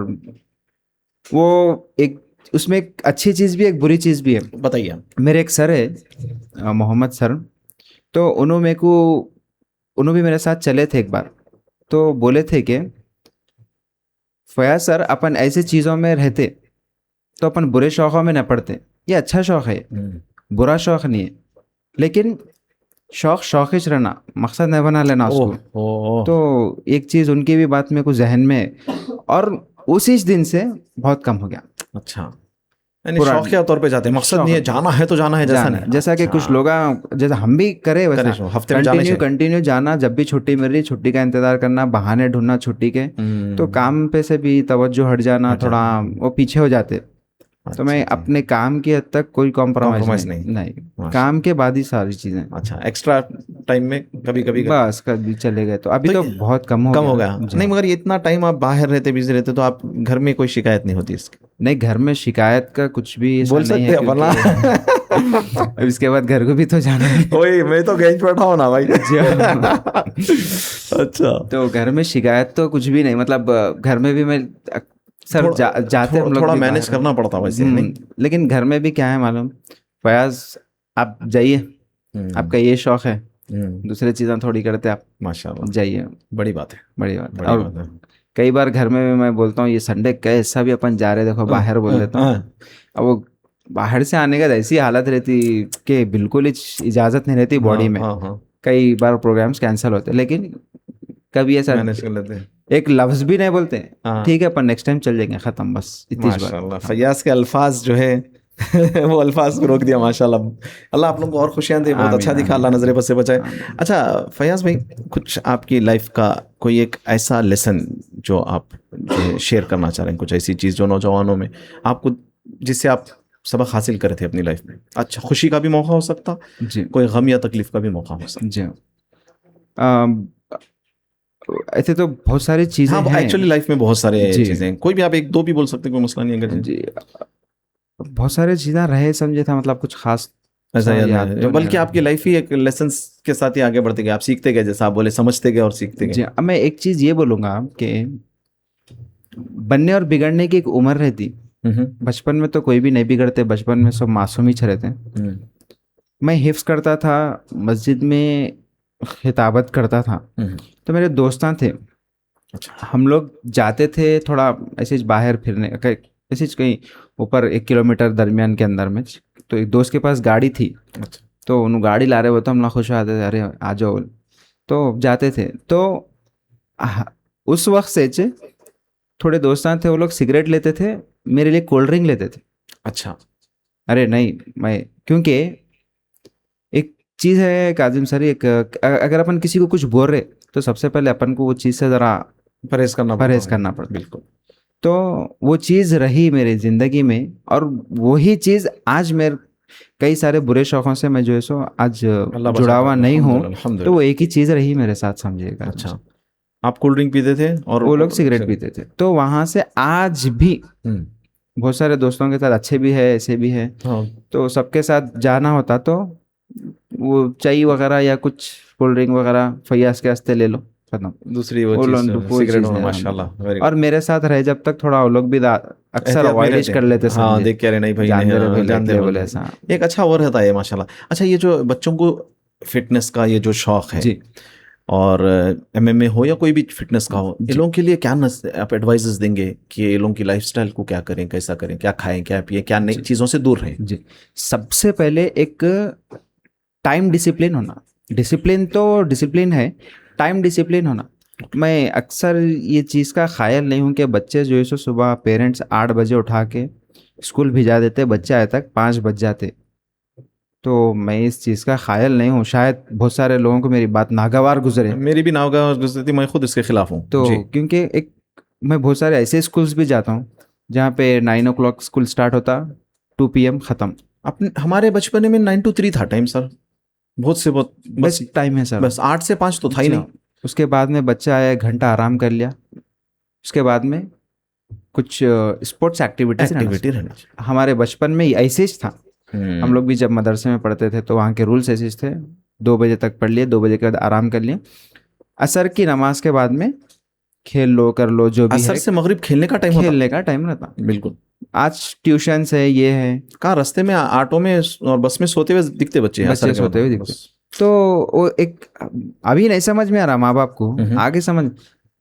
वो एक उसमें एक अच्छी चीज़ भी है, एक बुरी चीज़ भी है। बताइए आप। मेरे एक सर है, मोहम्मद सर। तो उन्होंने भी मेरे साथ चले थे एक बार। तो बोले थे कि फयाज सर, अपन ऐसे चीज़ों में रहते तो अपन बुरे शौक़ों में न पड़ते। ये अच्छा शौक़ है, बुरा शौक़ नहीं है, लेकिन शौक़ शौक़िश रहना, मकसद नहीं बना लेना ओह उसको। ओह। तो एक चीज़ उनकी भी बात मेरे को जहन में है, और उसी दिन से बहुत कम हो गया। अच्छा, यानी पूरा शौकिया तौर पे जाते हैं, मकसद नहीं है, शौक जाना है तो जाना है, जैसा जाना नहीं। है। जैसा कि कुछ अच्छा, लोग जैसा हम भी करे वैसा करे हफ्ते में जाना चाहिए। कंटिन्यू जाना, जब भी छुट्टी मिल रही छुट्टी का इंतजार करना, बहाने ढूंढना छुट्टी के। तो काम पे से भी तवज्जो हट जाना, हट जाता थोड़ा है। वो पीछे हो जाते। तो मैं अच्छा, अपने काम की हद तक कोई कॉम्प्रोमाइज़ कॉम्प्रोमाइज नहीं नहीं। नहीं माशा। काम के बाद ही सारी चीज़ें। अच्छा, एक्स्ट्रा टाइम में कभी कभी करते। बस कभी चले गए, तो अभी तो तो बहुत कम हो कम हो गया गया जी। नहीं, मगर ये इतना टाइम आप बाहर रहते, बिजी रहते, तो आप घर में कोई शिकायत नहीं होती इसकी? नहीं, घर में शिकायत का कुछ भी ऐसा बोल नहीं सकते है, हैं अपना। क्योंकि अब इसके बाद घर को भी तो जाना है। वही, मैं तो गैंज बैठा हूँ ना भाई। जी हाँ। अच्छा, तो घर में शिकायत तो कुछ भी नहीं, मतलब घर में भी मैं अक्सर जाते हम लोग थोड़ा भी मैनेज बाहर। करना पड़ता वैसे, नहीं? लेकिन घर में भी क्या है मालूम, फयाज आप जाइए, आपका ये शौक है, दूसरी चीज़ें थोड़ी करते आप, माशाल्लाह, जाइए। बड़ी बात है, बड़ी बात है। बड़ी और बात है। कई बार घर में भी मैं बोलता हूँ ये संडे कैसा भी अपन जा रहे, देखो बाहर बोल देता हूँ। अब वो बाहर से आने का ऐसी हालत रहती कि बिल्कुल ही इजाज़त नहीं रहती बॉडी में। हाँ हाँ, कई बार प्रोग्राम्स कैंसिल होते, लेकिन कभी ऐसा मैनेज कर लेते हैं। एक लफ्ज़ भी नहीं बोलते, हाँ, ठीक है अपन नेक्स्ट टाइम चल जाएंगे, ख़त्म, बस इतनी सी बात। माशाल्लाह, फयाज के अल्फाज जो है वो अल्फाज को रोक दिया माशाल्लाह। अल्लाह आप लोगों को और खुशियां दे, बहुत आमीन अच्छा दिखा, आमीन अल्लाह नजरे बद से बचाए। आमीन। अच्छा फयाज भाई, कुछ आपकी लाइफ का कोई एक ऐसा लेसन जो आप जो है शेयर करना चाह रहे हैं, कुछ ऐसी चीज़ जो नौजवानों में आपको, जिससे आप सबक हासिल करे थे अपनी लाइफ में? अच्छा, खुशी का भी मौका हो सकता, जी कोई गम या तकलीफ का भी मौका हो सकता। जी। अम, ऐसे तो बहुत सारी चीज़ें हाँ, हैं एक्चुअली लाइफ में बहुत सारे जी चीज़ें हैं, कोई भी आप एक दो भी बोल सकते हैं, कोई मसला नहीं है, अगर जी। बहुत सारी चीज़ें रहे समझे था, मतलब कुछ खास ऐसा सा याद याद नहीं तो है, नहीं बल्कि रहा। आपकी लाइफ ही एक लेसन्स के साथ ही आगे बढ़ते गए, आप सीखते गए, जैसा आप बोले, समझते गए और सीखते जी, गए। अब मैं एक चीज़ ये बोलूँगा कि बनने और बिगड़ने की एक उम्र रहती। हम्म बचपन में तो कोई भी नहीं बिगड़ते, बचपन में सब मासूम ही रहते हैं। हम्म मैं हिफ्स करता था, मस्जिद में खिताबत करता था। हम्म, तो मेरे दोस्तां थे, अच्छा हम लोग जाते थे थोड़ा ऐसे ही बाहर फिरने, ऐसे ही कहीं ऊपर 1 किलोमीटर दरमियान के अंदर में। तो एक दोस्त के पास गाड़ी थी, अच्छा। तो उन्होंने गाड़ी ला रहे हो तो हम लोग खुश हो आते थे, अरे आ जाओ। तो जाते थे। तो आह, उस वक्त से थोड़े दोस्तां थे, वो लोग सिगरेट लेते थे, मेरे लिए कोल्ड ड्रिंक लेते थे। अच्छा, अरे नहीं, मैं क्योंकि एक चीज़ है काजिम सर, एक अगर अपन किसी को कुछ बोल रहे तो सबसे पहले अपन को वो चीज़ से ज़रा परहेज करना पड़ता परहेज है। करना पड़ता। बिल्कुल। तो वो चीज़ रही मेरी ज़िंदगी में, और वही चीज़ आज मेरे कई सारे बुरे शौक़ों से मैं जो है सो आज अल्लाह जुड़ा हुआ बचाता है, नहीं हूँ। अल्हम्दुलिल्लाह, तो अल्हम्दुलिल्लाह। वो एक ही चीज़ रही मेरे साथ समझिएगा। अच्छा, आप कोल्ड ड्रिंक पीते थे और वो लोग सिगरेट पीते थे, तो वहाँ से आज भी हम्म, बहुत सारे दोस्तों के साथ अच्छे भी है, ऐसे भी है। हाँ, तो सबके साथ जाना होता तो वो चाय वगैरह या कुछ कोल्ड ड्रिंक वगैरह फैयाज के हंसते ले लो, खत्म। दूसरी वो वो चीज़ लोग वो सिगरेट चीज़ होना, है। माशाल्लाह, वेरी और गुड। मेरे साथ रहे जब तक, थोड़ा वो लोग भी अक्सर एहतियात में अवॉइड रहते कर लेते हैं, हाँ, समझे, देख के, अरे नहीं भाई, जान नहीं, दे रहे भाई, हाँ, जान लाइक दे ले बोल बोले रहे। ऐसा। एक अच्छा वो रहता है माशाल्लाह। अच्छा, ये जो बच्चों को फिटनेस का ये जो शौक है, जी और एमएमए हो या कोई भी फिटनेस का हो, ये जी लोगों के लिए क्या आप एडवाइजेस देंगे कि ये लोगों की लाइफस्टाइल को क्या करें, कैसा करें, क्या खाएं, क्या पिए, क्या नई जी चीज़ों से दूर रहें? जी। सबसे पहले एक टाइम डिसिप्लिन होना। डिसिप्लिन तो डिसिप्लिन है, टाइम डिसिप्लिन होना। मैं अक्सर ये चीज़ का ख़ायल नहीं हूँ कि बच्चे जो है सो सुबह पेरेंट्स 8 बजे उठा के स्कूल भिजा देते, बच्चे आए तक 5 बज जाते। तो मैं इस चीज़ का ख़ायल नहीं हूँ, शायद बहुत सारे लोगों को मेरी बात नागवार गुजरे। मेरी भी नावगांव गुजरती, मैं खुद इसके खिलाफ हूँ तो जी। क्योंकि एक मैं बहुत सारे ऐसे स्कूल्स भी जाता हूँ जहाँ पे 9 o'clock स्कूल स्टार्ट होता, 2 PM ख़त्म। अपने हमारे बचपन में 9 to 3 था टाइम सर, बहुत से बहुत, बस बेस्ट टाइम है सर। बस 8 से 5 तो था ही जी नहीं। हाँ। उसके बाद में बच्चा आया, 1 घंटा आराम कर लिया, उसके बाद में कुछ स्पोर्ट्स एक्टिविटीज़ एक्टिविटी रहनी चाहिए। हमारे बचपन में ही ऐसे ही था। हम लोग भी जब मदरसे में पढ़ते थे तो वहाँ के रूल्स ऐसे थे, 2 बजे तक पढ़ लिए, 2 बजे के बाद आराम कर लिए, असर की नमाज के बाद में खेल लो कर लो जो भी असर है, से मगरिब खेलने का टाइम होता। खेलने का टाइम रहता। बिल्कुल। आज ट्यूशन है, ये है, कहाँ रास्ते में ऑटो में और बस में सोते हुए दिखते बच्चे हैं, असर बच्चे के सोते हुए बाद दिखते। बस। तो वो एक अभी नहीं समझ में आ रहा माँ बाप को, हम्म। आगे समझ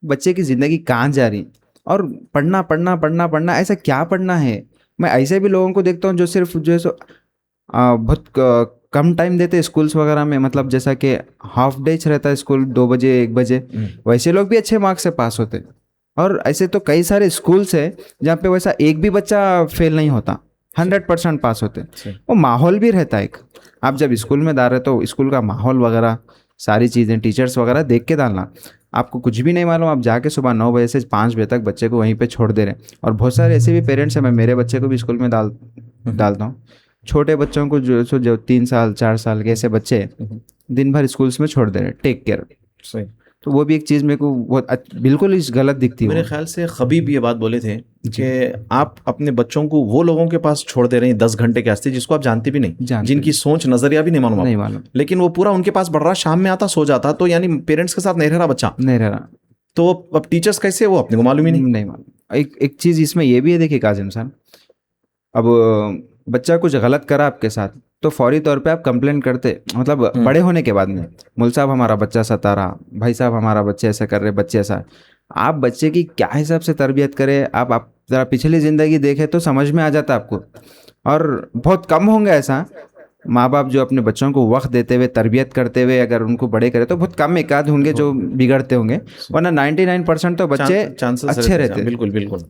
बच्चे की ज़िंदगी कहाँ जा रही, और पढ़ना पढ़ना पढ़ना पढ़ना, ऐसा क्या पढ़ना है। मैं ऐसे भी लोगों को देखता हूँ जो सिर्फ जो है सो बहुत कम टाइम देते हैं स्कूल्स वगैरह में, मतलब जैसा कि हाफ डे रहता है स्कूल, 2 बजे 1 बजे, वैसे लोग भी अच्छे मार्क्स से पास होते हैं। और ऐसे तो कई सारे स्कूल्स है जहाँ पे वैसा एक भी बच्चा फेल नहीं होता, 100% पास होते। वो माहौल भी रहता है एक, आप जब स्कूल में डाल रहे तो स्कूल का माहौल वगैरह सारी चीज़ें टीचर्स वगैरह देख के डालना। आपको कुछ भी नहीं मालूम, आप जाके सुबह 9 बजे से 5 बजे तक बच्चे को वहीं पे छोड़ दे रहे हैं। और बहुत सारे ऐसे भी पेरेंट्स हैं, मैं मेरे बच्चे को भी स्कूल में डालता हूँ, छोटे बच्चों को जो 3 साल 4 साल के ऐसे बच्चे हैं, दिन भर स्कूल्स में छोड़ दे रहे हैं, टेक केयर। सही। तो वो भी एक चीज़ मेरे को बहुत बिल्कुल इस गलत दिखती है। मेरे ख्याल से खबीब ये बात बोले थे कि आप अपने बच्चों को वो लोगों के पास छोड़ दे रहे हैं 10 घंटे के वास्ते जिसको आप जानते भी नहीं, जिनकी सोच नजरिया भी नहीं मालूम नहीं आपको, मालूम, लेकिन वो पूरा उनके पास बढ़ रहा, शाम में आता सो जाता, तो यानी पेरेंट्स के साथ नहीं रह रहा बच्चा, नहीं रह रहा, तो अब टीचर्स कैसे, वो अपने को मालूम ही नहीं। नहीं मालूम। एक चीज़ इसमें ये भी है, देखिए काजिम साहब, अब बच्चा कुछ गलत करा आपके साथ तो फौरी तौर पे आप कंप्लेन करते, मतलब बड़े होने के बाद में, मुल साहब हमारा बच्चा सता रहा, भाई साहब हमारा बच्चे ऐसा कर रहे, बच्चे ऐसा। आप बच्चे की क्या हिसाब से तरबियत करें, आप ज़रा पिछली ज़िंदगी देखें तो समझ में आ जाता आपको। और बहुत कम होंगे ऐसा माँ बाप जो अपने बच्चों को वक्त देते हुए तरबियत करते हुए अगर उनको बड़े करें, तो बहुत कम एकाध होंगे जो बिगड़ते होंगे, वरना 99% तो बच्चे चांसेस अच्छे रहते हैं। बिल्कुल बिल्कुल।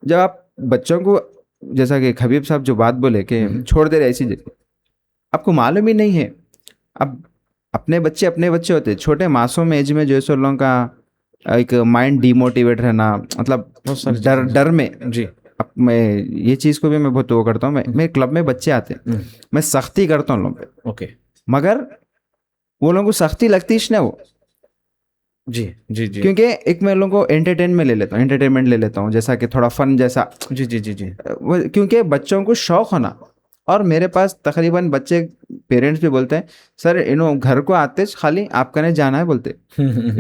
जब आप बच्चों को, जैसा कि खबीब साहब जो बात बोले कि छोड़ दे रहे ऐसी जगह, आपको मालूम ही नहीं है। अब अपने बच्चे होते हैं, छोटे मासूम एज में जो है सो लोगों का एक माइंड डिमोटिवेट रहना, मतलब डर में जी। अब मैं ये चीज़ को भी मैं बहुत वो करता हूँ, मैं क्लब में बच्चे आते हैं, मैं सख्ती करता हूँ लोगों पे, ओके, मगर वो लोगों को सख्ती लगती है ना वो, जी जी जी, क्योंकि एक मैं लोगों को एंटरटेनमेंट ले लेता हूँ, जैसा कि थोड़ा फन जैसा, जी जी जी जी, क्योंकि बच्चों को शौक होना। और मेरे पास तकरीबन बच्चे, पेरेंट्स भी बोलते हैं सर घर को आते खाली आपका नहीं जाना है बोलते,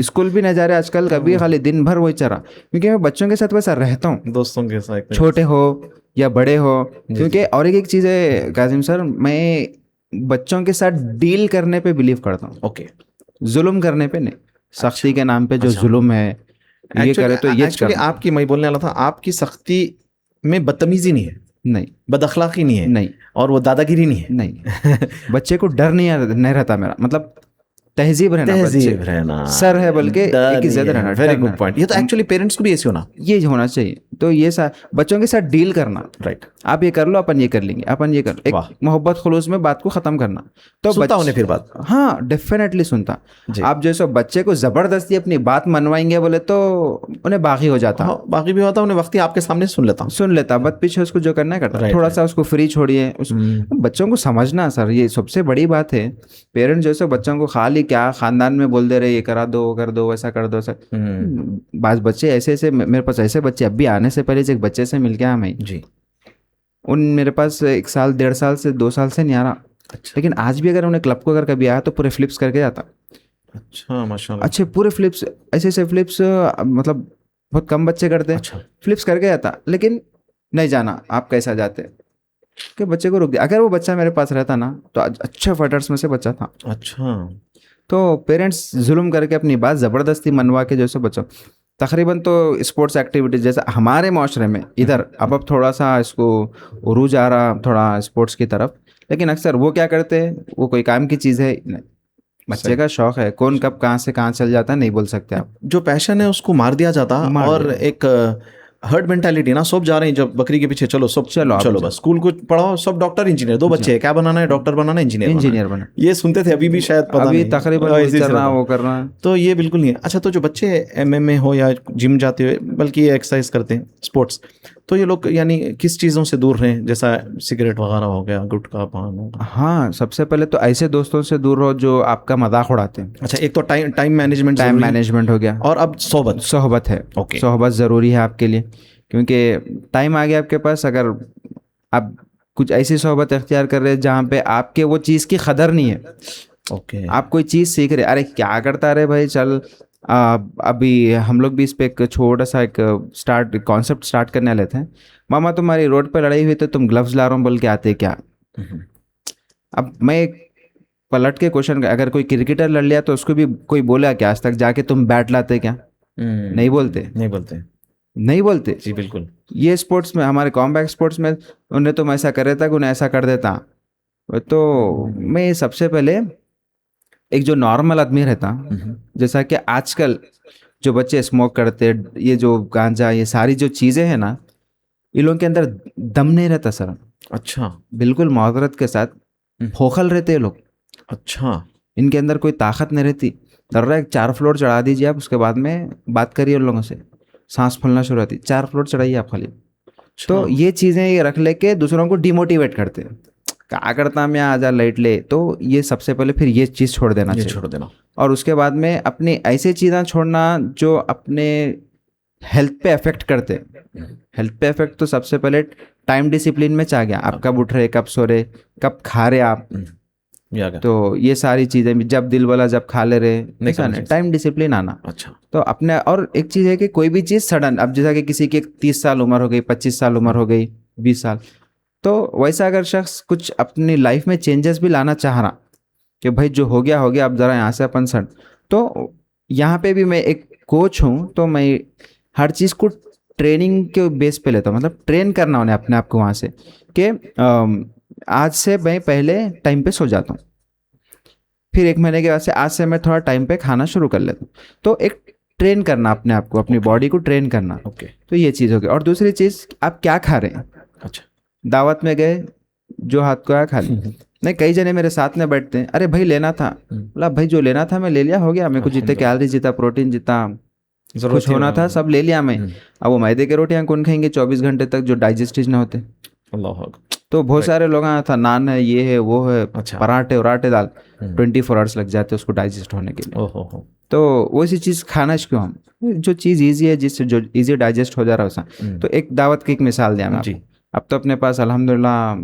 स्कूल भी नहीं जा रहे आजकल कभी, खाली दिन भर वही चला, क्योंकि मैं बच्चों के साथ वैसा रहता हूँ, दोस्तों के साथ, छोटे हो या बड़े हो। क्योंकि और एक चीज़ है काजिम सर, मैं बच्चों के साथ डील करने पे बिलीव करता हूँ, ओके, जुल्म करने पे नहीं। सख्ती के नाम पे जो जुल्म है, ये करे तो ये एक्चुअली आपकी, मैं बोलने वाला था, आपकी सख्ती में बदतमीजी नहीं है, नहीं, बदअखलाकी नहीं है, नहीं, और वो दादागिरी नहीं है, नहीं। बच्चे को डर नहीं रहता मेरा, मतलब तहजीब रहना, सर है बल्कि एक इज्जत रहना। Very good point. ये तो एक्चुअली पेरेंट्स को भी ऐसे होना, ये होना चाहिए। तो ये बच्चों के साथ डील करना, राइट, आप ये कर लो, अपन ये कर लेंगे, अपन ये कर, एक मोहब्बत खुलूस में बात को खत्म करना। तो सुनता उन्हें फिर बात, हाँ डेफिनेटली सुनता। आप जैसे बच्चे को जबरदस्ती अपनी बात मनवाएंगे बोले तो उन्हें बागी हो जाता, बाकी भी होता, उन्हें वक्त आपके सामने सुन लेता, बट पीछे उसको जो करना है करता, थोड़ा सा उसको फ्री छोड़िए। बच्चों को समझना सर, ये सबसे बड़ी बात है। पेरेंट्स जैसे बच्चों को खाली क्या खानदान में बोल दे रहे, ये करा दो, वो कर दो, वैसा कर दो, बाज बच्चे ऐसे मेरे पास ऐसे बच्चे, अभी आने से पहले एक बच्चे से मिल गया मैं जी, उन मेरे पास 1 साल 1.5 साल से 2 साल से नहीं आ रहा। अच्छा। लेकिन आज भी अगर उन्हें क्लब को अगर कभी आया तो पूरे फ्लिप्स करके जाता। अच्छा, माशाल्लाह। अच्छे पूरे फ्लिप्स, ऐसे फ्लिप्स, मतलब बहुत कम बच्चे करते हैं। अच्छा। फ्लिप्स करके जाता, लेकिन नहीं जाना आप कैसा जाते कि बच्चे को रोक दिया। अगर वो बच्चा मेरे पास रहता ना तो अच्छे फाइटर्स में से बच्चा था। अच्छा। तो पेरेंट्स जुल्म करके अपनी बात ज़बरदस्ती मनवा के जैसे बच्चों, तकरीबन तो स्पोर्ट्स एक्टिविटीज़ जैसे हमारे माशरे में इधर अब थोड़ा सा इसको उरूज आ रहा थोड़ा स्पोर्ट्स की तरफ, लेकिन अक्सर वो क्या करते हैं, वो कोई काम की चीज़ है नहीं, बच्चे का शौक है, कौन कब कहाँ से कहाँ चल जाता है नहीं बोल सकते आप। जो पैशन है उसको मार दिया जाता, और एक हर्ड मेंटालिटी ना, सब जा रहे हैं जब बकरी के पीछे, चलो सब चलो आप चलो जाओ। बस, स्कूल को पढ़ाओ, सब डॉक्टर इंजीनियर, दो बच्चे हैं, क्या बनाना है, डॉक्टर बनाना है, इंजीनियर बनाना इंजीनियर है। बना, ये सुनते थे, अभी भी शायद पता अभी नहीं, तकरीबन वही ऐसे ही चल रहा रहता। वो कर रहा है। तो ये बिल्कुल नहीं है। अच्छा, तो जो बच्चे एमएमए हो या जिम जाते हुए, बल्कि ये एक्सरसाइज करते हैं, स्पोर्ट्स, तो ये लोग यानी किस चीज़ों से दूर रहें, जैसा सिगरेट वगैरह हो गया, गुटखा पान हो गया? हाँ, सबसे पहले तो ऐसे दोस्तों से दूर रहो जो आपका मजाक उड़ाते हैं। अच्छा, एक तो टाइम टाइम मैनेजमेंट टाइम जरूरी है, मैनेजमेंट हो गया, और अब सोबत। सोहबत है। ओके। सोहबत ज़रूरी है आपके लिए, क्योंकि टाइम आ गया आपके पास, अगर आप कुछ ऐसी सोहबत इख्तियार कर रहे हैं जहाँ पे आपके वो चीज़ की कदर नहीं है, ओके। आप कोई चीज़ सीख रहे, अरे क्या करता रहे भाई, चल अभी हम लोग भी इस पे एक छोटा सा एक कॉन्सेप्ट स्टार्ट करने वाले थे। मामा तुम्हारी रोड पे लड़ाई हुई तो तुम ग्लव्स ला रहा हूँ बोल के आते क्या? अब मैं एक पलट के क्वेश्चन, अगर कोई क्रिकेटर लड़ लिया तो उसको भी कोई बोला क्या आज तक जाके तुम बैट लाते क्या? नहीं बोलते, नहीं बोलते। नहीं बोलते जी बिल्कुल। ये स्पोर्ट्स में, हमारे कॉम्बैट स्पोर्ट्स में, उन्हें तुम ऐसा कर देता, उन्हें ऐसा कर देता। तो मैं सबसे पहले एक जो नॉर्मल आदमी रहता, जैसा कि आजकल जो बच्चे स्मोक करते, ये जो गांजा, ये सारी जो चीज़ें हैं ना, इन लोगों के अंदर दम नहीं रहता सर, अच्छा। बिल्कुल माजरत के साथ खोखल रहते हैं लोग, अच्छा। इनके अंदर कोई ताकत नहीं रहती। दर्रा एक 4 फ्लोर चढ़ा दीजिए आप, उसके बाद में बात करिए उन लोगों से, सांस फूलना शुरू होती, 4 फ्लोर चढ़ाइए आप खाली। तो ये चीज़ें ये रख लेके दूसरों को डिमोटिवेट करते हैं, क्या करता मैं आजा लाइट ले। तो ये सबसे पहले फिर ये चीज़ छोड़ देना ये चाहिए, छोड़ देना। और उसके बाद में अपनी ऐसी चीज़ें छोड़ना जो अपने हेल्थ पे अफेक्ट करते हैं। हेल्थ पे अफेक्ट तो सबसे पहले टाइम डिसिप्लिन में आ गया, आप कब उठ रहे, कब सो रहे, कब खा रहे आप, ये आ गया। तो ये सारी चीज़ें भी, जब दिल वाला जब खा ले रहे, नहीं ऐसा करना नहीं, चाहिए। टाइम डिसिप्लिन आना। अच्छा। तो अपने, और एक चीज़ है कि कोई भी चीज़ सडन, अब जैसा कि किसी की 30 साल उम्र हो गई, 25 साल उम्र हो गई, 20 साल, तो वैसा अगर शख्स कुछ अपनी लाइफ में चेंजेस भी लाना चाह रहा कि भाई जो हो गया हो गया, अब ज़रा यहाँ से अपन सट, तो यहाँ पे भी मैं एक कोच हूँ, तो मैं हर चीज़ को ट्रेनिंग के बेस पे लेता हूँ, मतलब ट्रेन करना उन्हें अपने आप को वहाँ से, कि आज से मैं पहले टाइम पे सो जाता हूँ, फिर 1 महीने के बाद से आज से मैं थोड़ा टाइम पे खाना शुरू कर लेता हूँ। तो एक ट्रेन करना अपने आप को, अपनी बॉडी को ट्रेन करना। ओके। तो ये चीज़ हो गई। और दूसरी चीज़, आप क्या खा रहे हैं? अच्छा। दावत में गए, जो हाथ को आया खा लिया। नहीं, कई जने मेरे साथ में बैठते हैं, अरे भाई लेना था, बोला भाई जो लेना था मैं ले लिया, हो गया, मेरे को जितने कैलोरी जीता, प्रोटीन जीता, कुछ होना था सब ले लिया मैं। अब वो मैदे की रोटियां कौन खाएंगे 24 घंटे तक जो डाइजेस्टिव ना होते? अल्लाह। तो बहुत सारे लोग आया था, नान है, ये है, वो है, अच्छा। पराठे उराठे दाल, 24 आवर्स लग जाते उसको डाइजेस्ट होने के लिए। ओहो हो। तो वैसी चीज़ खाना क्यों हम, जो चीज़ ईजी है, जिससे जो ईजी डाइजेस्ट हो जा रहा है वैसा। तो एक दावत की एक मिसाल दिया मैं आपको। अब तो अपने पास अल्हम्दुलिल्लाह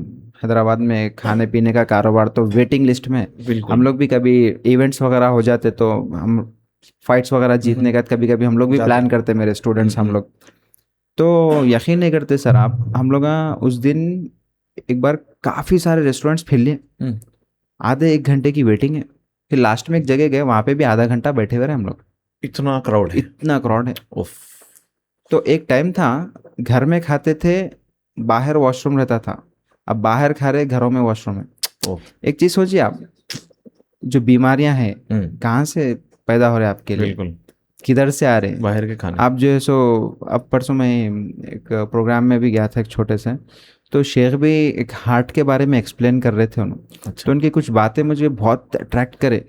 हैदराबाद में खाने पीने का कारोबार तो वेटिंग लिस्ट में। हम लोग भी कभी इवेंट्स वगैरह हो जाते तो हम फाइट्स वगैरह जीतने का कभी कभी हम लोग भी प्लान करते, मेरे स्टूडेंट्स हम लोग। तो यकीन नहीं करते सर आप, हम लोग उस दिन एक बार काफ़ी सारे रेस्टोरेंट्स फिर लिए, आधे 1 घंटे की वेटिंग है, फिर लास्ट में एक जगह गए, वहाँ पे भी आधा घंटा बैठे हुए रहे हम लोग, इतना क्राउड है। इतना क्राउड है। उफ। तो एक टाइम था, घर में खाते थे, बाहर वॉशरूम रहता था, अब बाहर खा रहे, घरों में वॉशरूम है। एक चीज़ सोचिए आप, जो बीमारियां हैं कहाँ से पैदा हो रहे हैं आपके लिए, बिल्कुल, किधर से आ रहे हैं? बाहर के खाने। आप जो है सो, अब परसों मैं एक प्रोग्राम में भी गया था एक छोटे से, तो शेख भी एक हार्ट के बारे में एक्सप्लेन कर रहे थे उन्होंने। अच्छा। तो उनकी कुछ बातें मुझे बहुत अट्रैक्ट करे।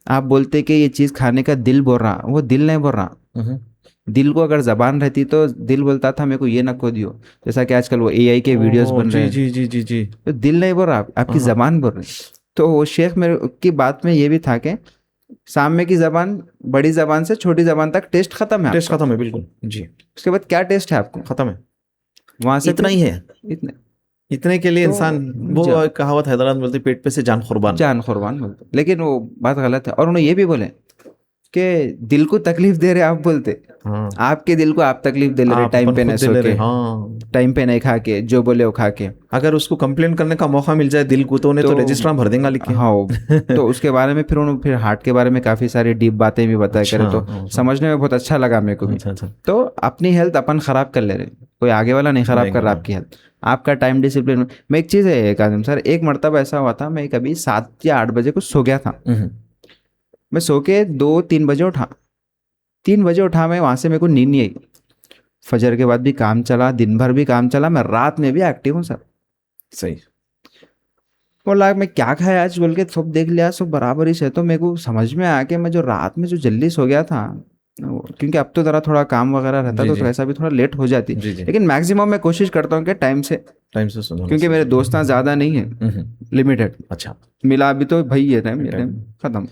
आप बोलते कि ये चीज़ खाने का दिल बोल रहा, वो दिल नहीं बोल रहा। दिल को अगर जबान रहती तो दिल बोलता था मेरे को ये नको दियो, जैसा कि आजकल वो एआई के वीडियोस बन रहे हैं। जी जी जी जी। तो दिल नहीं बोल रहा, आपकी जबान बोल रही। तो वो शेख मेरे की बात में ये भी था कि सामने की जबान, बड़ी जबान से छोटी जबान तक टेस्ट खत्म है, टेस्ट खत्म है, बिल्कुल जी। उसके बाद क्या टेस्ट है आपको? खत्म है, वहां से इतना ही है। इतने के लिए तो इंसान, वो कहावत हैदराबाद में बोलते, पेट पे से जान कुर्बान। जान कुर्बान बोलते, लेकिन वो बात गलत है। और उन्होंने ये भी बोले कि दिल को तकलीफ दे रहे आप बोलते, आपके दिल को आप तकलीफ दे ले रहे, टाइम पे नहीं सो के, टाइम पे नहीं खा के, जो बोले वो खा के। अगर उसको कंप्लेन करने का मौका मिल जाए दिल को, तो उन्हें तो रजिस्ट्रार भर देगा लिख के। हाँ। तो उसके बारे में फिर उन्होंने हार्ट के बारे में काफ़ी सारी डीप बातें भी बताया करे, तो समझने में बहुत अच्छा लगा मेरे को भी। तो अपनी हेल्थ अपन ख़राब कर ले रहे, कोई आगे वाला नहीं ख़राब कर रहा आपकी हेल्थ, आपका टाइम डिसिप्लिन में। एक चीज़ है काजिम सर, एक मरतबा ऐसा हुआ था, मैं कभी 7 या 8 बजे कुछ सो गया था, मैं सो के 2-3 बजे उठा, 3 बजे उठा मैं, वहाँ से मेरे को नींद नहीं आई। फजर के बाद भी काम चला, दिन भर भी काम चला, मैं रात में भी एक्टिव हूँ सर। सही। बोला मैं क्या खाया आज बोल के सब देख लिया, सब बराबर ही से। तो मेरे को समझ में आया कि मैं जो रात में जो जल्दी सो गया था, क्योंकि अब तो ज़रा थोड़ा काम वगैरह रहता जी, तो जी। ऐसा भी थोड़ा लेट हो जाती, जी, जी। लेकिन मैक्सिमम मैं कोशिश करता हूँ कि टाइम से, सुनो क्योंकि मेरे दोस्त ज़्यादा नहीं है, लिमिटेड। अच्छा, मिला अभी तो भाई ये टाइम खत्म।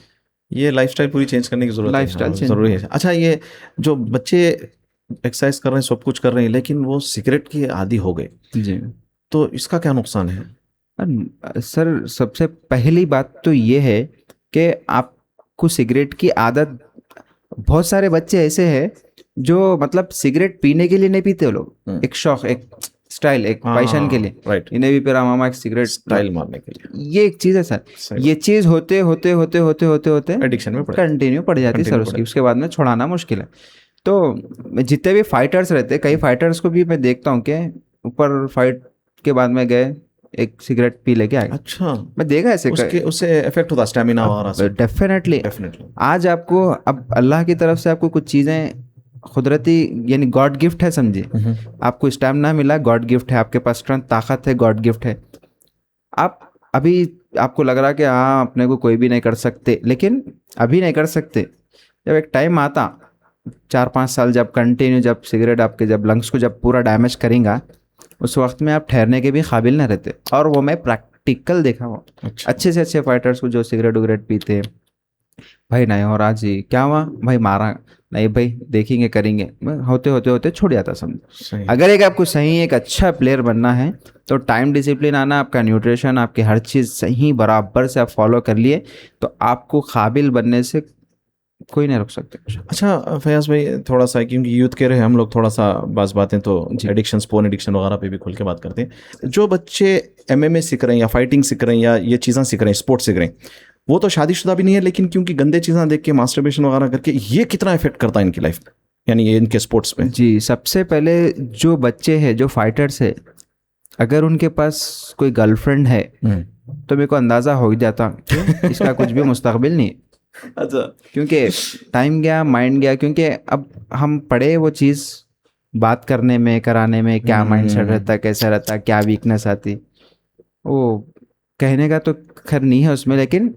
ये लाइफस्टाइल पूरी चेंज करने की जरूरत है। लाइफस्टाइल हाँ, चेंज जरूरी है। अच्छा, ये जो बच्चे एक्सरसाइज कर रहे हैं, सब कुछ कर रहे हैं, लेकिन वो सिगरेट की आदी हो गए, जी। तो इसका क्या नुकसान है? सर सबसे पहली बात तो ये है कि आपको सिगरेट की आदत, बहुत सारे बच्चे ऐसे हैं जो मतलब सिगरेट पीने के लिए नहीं पीते वो लोग, एक शौक, एक स्टाइल, एक पैशन के लिए, राइट, इन्हें भी पिरा मामा एक सिगरेट स्टाइल मारने के लिए। ये एक चीज़ है सर। सही ये चीज़ होते होते होते होते होते होते एडिक्शन में पड़ कंटिन्यू पड़ जाती है सर Continue उसकी, उसके बाद में छुड़ाना मुश्किल है। तो जितने भी फाइटर्स रहते हैं, कई फाइटर्स को भी मैं देखता हूँ कि ऊपर फाइट के बाद में गए एक सिगरेट पी लेके आए। अच्छा, मैं देखा ऐसे उसके उससे इफेक्ट होता, स्टेमिना वगैरह। डेफिनेटली। डेफिनेटली। आज आपको, अब अल्लाह की तरफ से आपको कुछ चीज़ें कुदरती यानी गॉड गिफ्ट है समझिए। आपको स्टैमिना मिला, गॉड गिफ्ट है, आपके पास स्ट्रेंथ ताकत है, गॉड गिफ्ट है। आप अभी आपको लग रहा है कि हाँ अपने को कोई भी नहीं कर सकते, लेकिन अभी नहीं कर सकते, जब एक टाइम आता 4-5 साल जब कंटिन्यू, जब सिगरेट आपके जब लंग्स को जब पूरा डैमेज करेगा, उस वक्त में आप ठहरने के भी काबिल ना रहते। और वो मैं प्रैक्टिकल देखा हूँ। अच्छा। अच्छे से अच्छे फाइटर्स को जो सिगरेट वगरेट पीते हैं, भाई नहीं हो रहा जी, क्या हुआ भाई, मारा नहीं भाई, देखेंगे करेंगे, होते होते होते छूट जाता समझो। अगर एक आपको सही एक अच्छा प्लेयर बनना है तो टाइम डिसिप्लिन आना, आपका न्यूट्रिशन, आपकी हर चीज़ सही बराबर से आप फॉलो कर लिए तो आपको काबिल बनने से कोई नहीं रोक सकते। अच्छा फयाज भाई, थोड़ा सा क्योंकि यूथ के रहे हम लोग, थोड़ा सा बातें तो एडिक्शन, पोर्न एडिक्शन वगैरह पे भी खुल के बात करते हैं। जो बच्चे एमएमए सीख रहे हैं या फाइटिंग सीख रहे हैं या ये चीज़ें सीख रहे हैं, स्पोर्ट्स सीख रहे हैं, वो तो शादीशुदा भी नहीं है, लेकिन क्योंकि गंदे चीज़ें देख के मास्टरबेशन वगैरह करके, ये कितना इफेक्ट करता है इनकी लाइफ में, यानी ये इनके स्पोर्ट्स पे? जी, सबसे पहले जो बच्चे हैं, जो फाइटर्स है, अगर उनके पास कोई गर्लफ्रेंड है तो मेरे को अंदाज़ा हो ही जाता कि इसका कुछ भी मुस्तकबिल नहीं है। अच्छा। क्योंकि टाइम गया, माइंड गया, क्योंकि अब हम पढ़े वो चीज़ बात करने में, कराने में, क्या माइंड सेट रहता, कैसा रहता, क्या वीकनेस आती, वो कहने का तो खैर नहीं है उसमें। लेकिन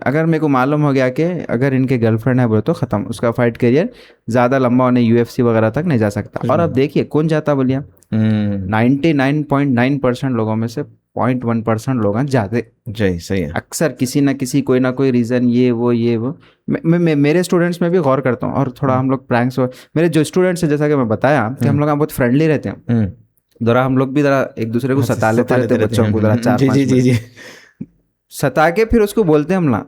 अगर मेरे को मालूम हो गया कि अगर इनके गर्लफ्रेंड है बोले तो ख़त्म, उसका फाइट करियर ज़्यादा लंबा होने UFC वगैरह तक नहीं जा सकता। और अब देखिए कौन जाता बोलिए, 99.9% लोगों में से 0.1% लोग हैं जाते। जय, सही है। अक्सर किसी ना किसी, कोई ना कोई रीज़न, ये वो मैं मेरे स्टूडेंट्स में भी गौर करता हूँ। और थोड़ा हम लोग प्रैंक्स, मेरे जो स्टूडेंट्स हैं, जैसा कि मैं बताया कि हम लोग यहाँ बहुत फ्रेंडली रहते हैं, ज़रा हम लोग भी ज़रा एक दूसरे को सता लेते रहते हैं, बच्चों को ज़रा 4-5 मिनट सता के फिर उसको बोलते हैं हमला,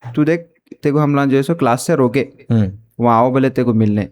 तू देख तेरे को हमला जो है सो क्लास से रोके, वहाँ आओ बोले तेरे को मिलने,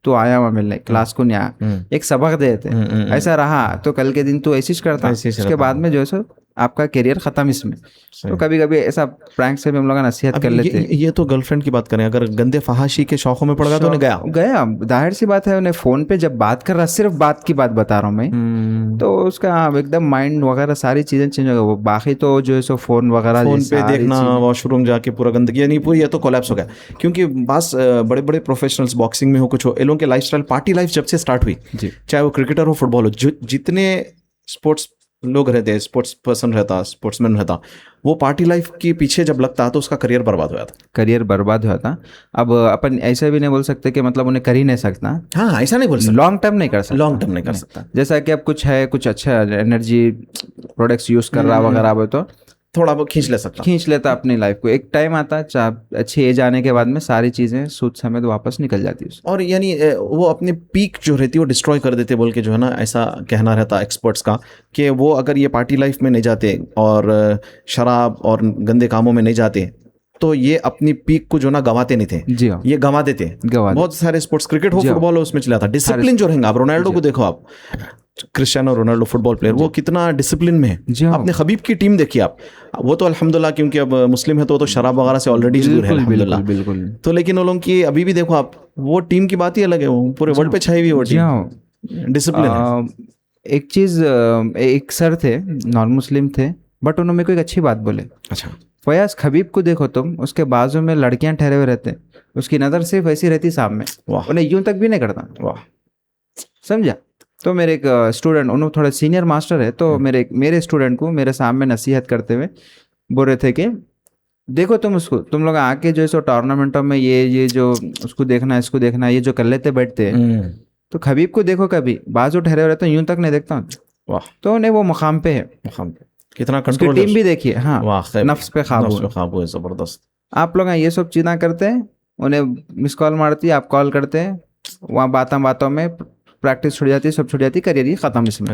तो आया वहाँ मिलने, क्लास को नहीं आया, एक सबक दे देते, ऐसा रहा तो कल के दिन तू ऐसी करता, उसके बाद में जो है सो आपका करियर खत्म इसमें। तो कभी कभी ऐसा प्रैंक से भी हम लोग नसीहत कर लेते हैं। ये तो गर्लफ्रेंड की बात करें, अगर गंदे फहाशी के शौकों में पड़ गया तो उन्हें गया जाहिर सी बात है, उन्हें फोन पे जब बात कर रहा, सिर्फ बात की बात बता रहा हूँ मैं, तो उसका एकदम माइंड वगैरह सारी चीजें चेंज हो गई। वो बाकी तो जो है सो फोन वगैरह, फोन पे देखना, वॉशरूम जाके पूरा गंदगी, यानी पूरी ये तो कोलैप्स हो गया। क्योंकि बस बड़े बड़े प्रोफेशनल्स, बॉक्सिंग में हो, कुछ हो, इन लोगों के लाइफस्टाइल, पार्टी लाइफ जब से स्टार्ट हुई, चाहे वो क्रिकेटर हो, फुटबॉल हो, जितने स्पोर्ट्स लोग रहते हैं, स्पोर्ट्स पर्सन रहता, स्पोर्ट्समैन रहता, वो पार्टी लाइफ के पीछे जब लगता तो उसका करियर बर्बाद हो जाता। करियर बर्बाद हुआ था। अब अपन ऐसे भी नहीं बोल सकते कि मतलब उन्हें कर ही नहीं सकता। हाँ, ऐसा नहीं बोल सकते, लॉन्ग टर्म नहीं कर सकता, लॉन्ग टर्म नहीं कर सकता। जैसा कि अब कुछ है, कुछ अच्छा एनर्जी प्रोडक्ट्स यूज कर रहा वगैरह हो तो थोड़ा बहुत खींच लेता अपनी लाइफ को। एक टाइम आता है अच्छी एज आने के बाद में सारी चीज़ें सूद समेत वापस निकल जाती है, और यानी वो अपनी पीक जो रहती है वो डिस्ट्रॉय कर देते, बोल के जो है ना, ऐसा कहना रहता एक्सपर्ट्स का कि वो अगर ये पार्टी लाइफ में नहीं जाते और शराब और गंदे कामों में नहीं जाते तो ये अपनी पीक को जो ना गंवाते नहीं थे। जी हाँ, ये गंवा देते। बहुत सारे स्पोर्ट्स, क्रिकेट हो, फुटबॉल हो, उसमें चला था डिसिप्लिन जो रहेगा। आप रोनाल्डो को देखो, आप क्रिस्टियानो रोनाल्डो फुटबॉल प्लेयर, वो कितना डिसिप्लिन में है। अपने खबीब की टीम देखिए आप, वो तो अल्हम्दुलिल्लाह क्योंकि अब मुस्लिम है तो शराब वगैरह से ऑलरेडी दूर है अल्हम्दुलिल्लाह। बिल्कुल। तो लेकिन वो लोग की अभी भी देखो आप, वो टीम की बात ही अलग है, वो पूरे वर्ल्ड पे छाई हुई वो टीम, डिसिप्लिन है। एक चीज़, एक सर थे, नॉन मुस्लिम थे, बट उन्होंने मेरे को एक अच्छी बात बोले। अच्छा, फयाज खबीब को देखो तुम, उसके बाजू में लड़कियां ठहरे हुए रहते हैं, उसकी नज़र सिर्फ ऐसी रहती सामने, उन्हें यूं तक भी नहीं करता। वाह, समझा। तो मेरे एक स्टूडेंट, उन्होंने थोड़ा सीनियर मास्टर है, तो मेरे स्टूडेंट को मेरे सामने नसीहत करते हुए बोल रहे थे कि देखो तुम लोग आके जो है सो टूर्नामेंटों में ये जो उसको देखना इसको देखना ये जो कर लेते बैठते हैं, तो खबीब को देखो कभी बाजू ठहरे हुए रहते यूं तक नहीं देखता हूं। वाह, तो उन्हें वो मुकाम पे है, कितना उसकी कंट्रोल टीम भी देखिए। हाँ, वाह, नफ्स पे काबू है। काबू है, जबरदस्त। आप लोग ये सब चीज़ें करते हैं, उन्हें मिस कॉल मारती है, आप कॉल करते हैं, वहाँ बातों में प्रैक्टिस छुट जाती है, सब छुट जाती है, करियर ही खत्म इसमें,